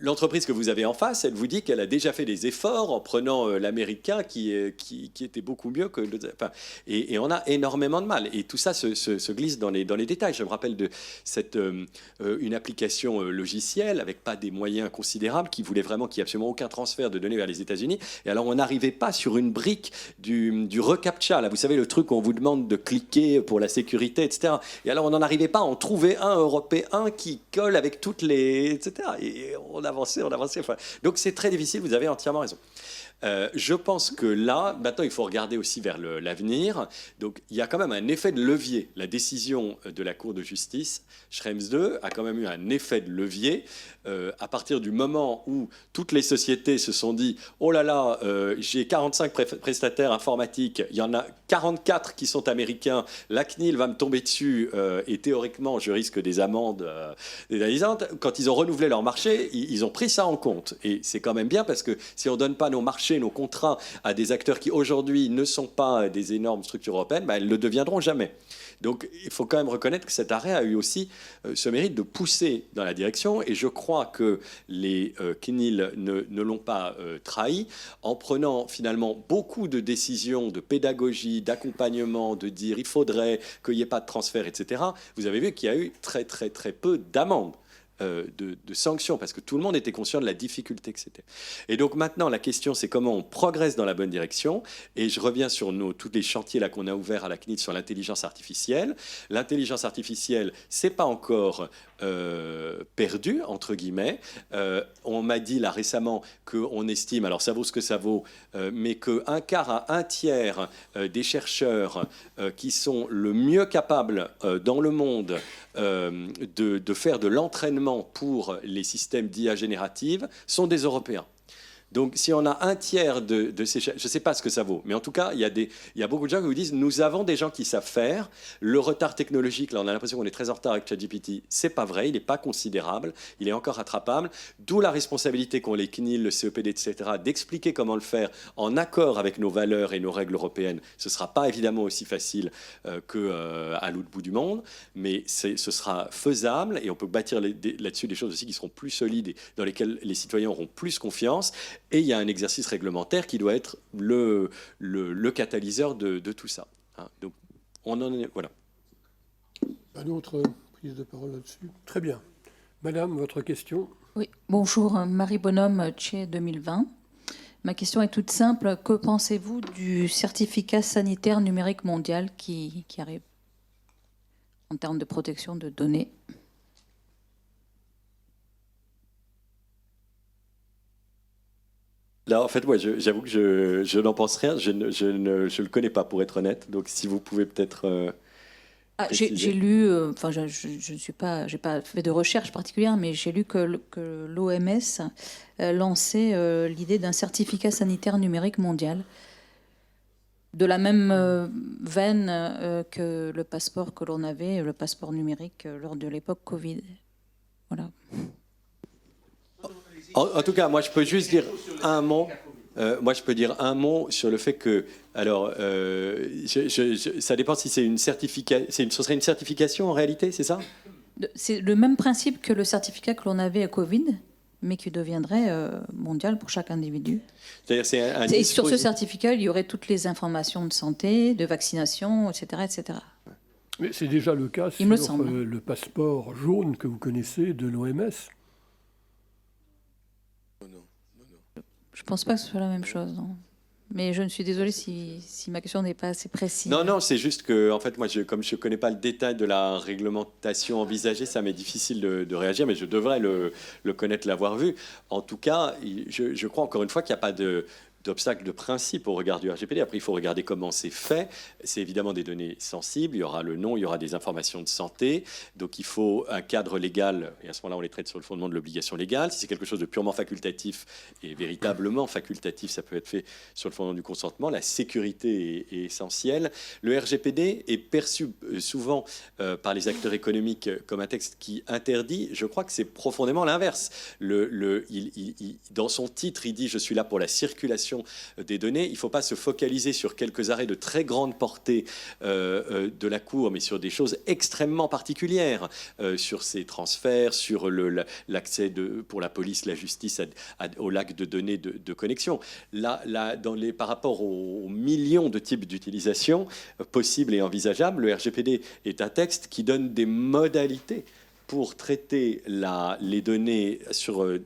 l'entreprise que vous avez en face, elle vous dit qu'elle a déjà fait des efforts en prenant l'américain qui était beaucoup mieux que et on a énormément de mal. Et tout ça se glisse dans les détails. Je me rappelle de une application logicielle avec pas des moyens considérables qui voulait vraiment qu'il n'y ait absolument aucun transfert de données vers les États-Unis. Et alors on n'arrivait pas sur une brique du reCAPTCHA. Là, vous savez, le truc où on vous demande de cliquer pour la sécurité, etc. Et alors on n'en arrivait pas à en trouver un européen qui colle avec toutes les... etc. Et on avançait. Enfin, donc c'est très difficile, vous avez entièrement raison. Je pense que là, maintenant, il faut regarder aussi vers l'avenir. Donc, il y a quand même un effet de levier. La décision de la Cour de justice, Schrems II, a quand même eu un effet de levier à partir du moment où toutes les sociétés se sont dit « Oh là là, j'ai 45 prestataires informatiques, il y en a 44 qui sont américains, la CNIL va me tomber dessus et théoriquement, je risque des amendes pénalisantes. » Quand ils ont renouvelé leur marché, ils ont pris ça en compte. Et c'est quand même bien parce que si on ne donne pas nos marchés, nos contrats à des acteurs qui aujourd'hui ne sont pas des énormes structures européennes, elles ne le deviendront jamais. Donc il faut quand même reconnaître que cet arrêt a eu aussi ce mérite de pousser dans la direction, et je crois que les CNIL ne l'ont pas trahi en prenant finalement beaucoup de décisions de pédagogie, d'accompagnement, de dire il faudrait qu'il n'y ait pas de transfert, etc. Vous avez vu qu'il y a eu très très très peu d'amendes. De sanctions, parce que tout le monde était conscient de la difficulté que c'était. Et donc maintenant, la question, c'est comment on progresse dans la bonne direction. Et je reviens sur tous les chantiers là qu'on a ouverts à la CNIL sur l'intelligence artificielle. L'intelligence artificielle, c'est pas encore perdu, entre guillemets. On m'a dit là récemment qu'on estime, alors ça vaut ce que ça vaut, mais qu'un quart à un tiers des chercheurs qui sont le mieux capables dans le monde de faire de l'entraînement pour les systèmes d'IA générative sont des Européens. Donc, si on a un tiers de ces... Je ne sais pas ce que ça vaut, mais en tout cas, il y a beaucoup de gens qui vous disent « Nous avons des gens qui savent faire. Le retard technologique, là, on a l'impression qu'on est très en retard avec ChatGPT. Ce n'est pas vrai, il n'est pas considérable, il est encore rattrapable. » D'où la responsabilité qu'ont les CNIL, le CEPD, etc., d'expliquer comment le faire en accord avec nos valeurs et nos règles européennes. Ce ne sera pas évidemment aussi facile qu'à l'autre bout du monde, mais ce sera faisable, et on peut bâtir là-dessus des choses aussi qui seront plus solides et dans lesquelles les citoyens auront plus confiance. Et il y a un exercice réglementaire qui doit être le catalyseur de tout ça. Donc, on en est... Voilà. Une autre prise de parole là-dessus? Très bien. Madame, votre question? Oui, bonjour, Marie Bonhomme, Tché 2020. Ma question est toute simple. Que pensez-vous du certificat sanitaire numérique mondial qui arrive en termes de protection de données? Là, en fait, moi, j'avoue que je n'en pense rien. Je ne le connais pas, pour être honnête. Donc, si vous pouvez peut-être... j'ai lu, enfin, j'ai pas fait de recherche particulière, mais j'ai lu que l'OMS lançait l'idée d'un certificat sanitaire numérique mondial, de la même veine que le passeport que l'on avait, le passeport numérique lors de l'époque Covid. Voilà. En tout cas, moi, je peux juste dire un mot. Moi, je peux dire un mot sur le fait que, alors, ça dépend si c'est une certification. Ce serait une certification en réalité, c'est ça? C'est le même principe que le certificat que l'on avait à Covid, mais qui deviendrait mondial pour chaque individu. C'est-à-dire, et sur ce certificat, il y aurait toutes les informations de santé, de vaccination, etc., etc. Mais c'est déjà le cas sur le passeport jaune que vous connaissez de l'OMS. Je ne pense pas que ce soit la même chose, non. Mais je ne suis désolée si ma question n'est pas assez précise. Non, c'est juste que, en fait, moi, comme je ne connais pas le détail de la réglementation envisagée, ça m'est difficile de réagir, mais je devrais le connaître, l'avoir vu. En tout cas, je crois encore une fois qu'il n'y a pas d'obstacle de principe au regard du RGPD. Après, il faut regarder comment c'est fait. C'est évidemment des données sensibles. Il y aura le nom, il y aura des informations de santé. Donc, il faut un cadre légal. Et à ce moment-là, on les traite sur le fondement de l'obligation légale. Si c'est quelque chose de purement facultatif et véritablement facultatif, ça peut être fait sur le fondement du consentement. La sécurité est essentielle. Le RGPD est perçu souvent par les acteurs économiques comme un texte qui interdit. Je crois que c'est profondément l'inverse. Dans son titre, il dit « Je suis là pour la circulation des données ». Il ne faut pas se focaliser sur quelques arrêts de très grande portée de la Cour, mais sur des choses extrêmement particulières, sur ces transferts, sur l'accès pour la police, la justice au lac de données de connexion. Là, par rapport aux millions de types d'utilisation possibles et envisageables, le RGPD est un texte qui donne des modalités pour traiter les données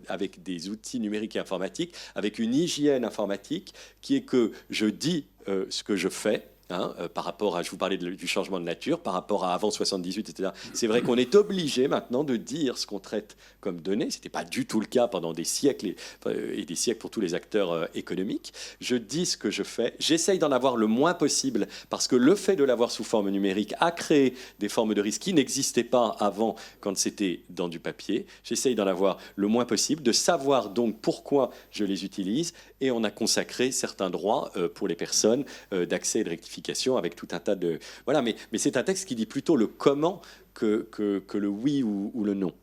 avec des outils numériques et informatiques, avec une hygiène informatique qui est que je dis ce que je fais, par rapport à, je vous parlais du changement de nature, par rapport à avant 78, etc. C'est vrai qu'on est obligé maintenant de dire ce qu'on traite comme données. Ce n'était pas du tout le cas pendant des siècles et des siècles pour tous les acteurs économiques. Je dis ce que je fais. J'essaye d'en avoir le moins possible parce que le fait de l'avoir sous forme numérique a créé des formes de risque qui n'existaient pas avant quand c'était dans du papier. J'essaye d'en avoir le moins possible, de savoir donc pourquoi je les utilise, et on a consacré certains droits pour les personnes d'accès et de rectification avec tout un tas de... Voilà, mais c'est un texte qui dit plutôt le comment que le oui ou le non.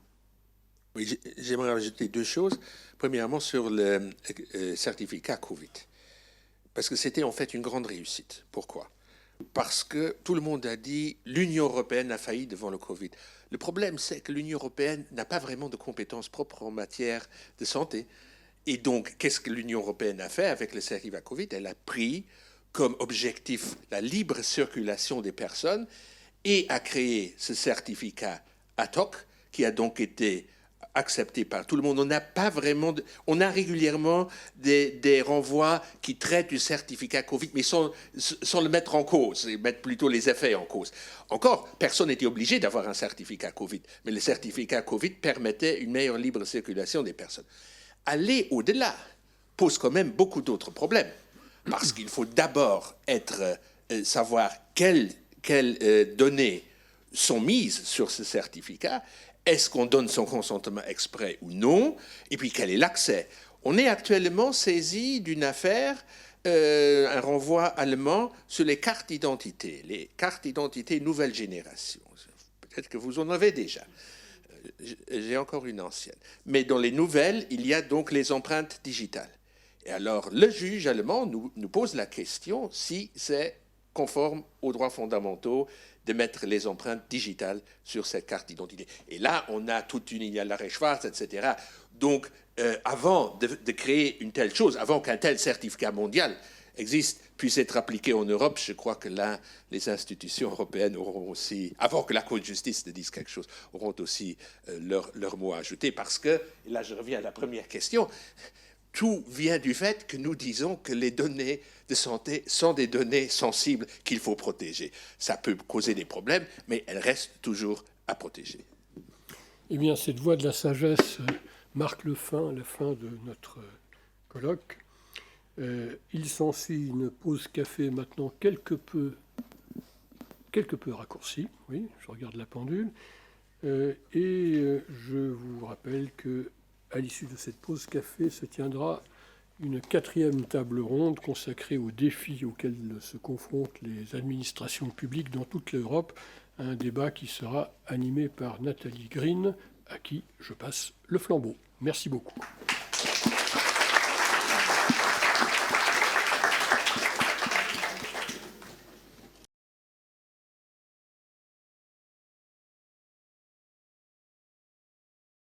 Oui, j'aimerais rajouter deux choses. Premièrement, sur le certificat Covid. Parce que c'était en fait une grande réussite. Pourquoi ? Parce que tout le monde a dit l'Union européenne a failli devant le Covid. Le problème, c'est que l'Union européenne n'a pas vraiment de compétences propres en matière de santé. Et donc, qu'est-ce que l'Union européenne a fait avec le certificat Covid ? Elle a pris comme objectif la libre circulation des personnes et a créé ce certificat ad hoc qui a donc été accepté par tout le monde. On n'a pas vraiment... On a régulièrement des renvois qui traitent du certificat Covid, mais sans le mettre en cause, et mettre plutôt les effets en cause. Encore, personne n'était obligé d'avoir un certificat Covid, mais le certificat Covid permettait une meilleure libre circulation des personnes. Aller au-delà pose quand même beaucoup d'autres problèmes, parce qu'il faut d'abord savoir quelles données sont mises sur ce certificat. Est-ce qu'on donne son consentement exprès ou non? Et puis, quel est l'accès? On est actuellement saisi d'une affaire, un renvoi allemand sur les cartes d'identité nouvelle génération. Peut-être que vous en avez déjà. J'ai encore une ancienne. Mais dans les nouvelles, il y a donc les empreintes digitales. Et alors, le juge allemand nous pose la question si c'est conforme aux droits fondamentaux de mettre les empreintes digitales sur cette carte d'identité. Et là, on a il y a l'arrêt Schwarz, etc. Donc, avant de créer une telle chose, avant qu'un tel certificat mondial existe, puisse être appliqué en Europe, je crois que là, les institutions européennes auront aussi, avant que la Cour de justice ne dise quelque chose, auront aussi leur mot à ajouter. Parce que, et là je reviens à la première question, tout vient du fait que nous disons que les données de santé sont des données sensibles qu'il faut protéger. Ça peut causer des problèmes, mais elles restent toujours à protéger. Eh bien, cette voie de la sagesse marque la fin de notre colloque. Il s'ensuit une pause café maintenant quelque peu raccourcie. Oui, je regarde la pendule. Je vous rappelle qu'à l'issue de cette pause café se tiendra une 4e table ronde consacrée aux défis auxquels se confrontent les administrations publiques dans toute l'Europe. Un débat qui sera animé par Nathalie Green, à qui je passe le flambeau. Merci beaucoup.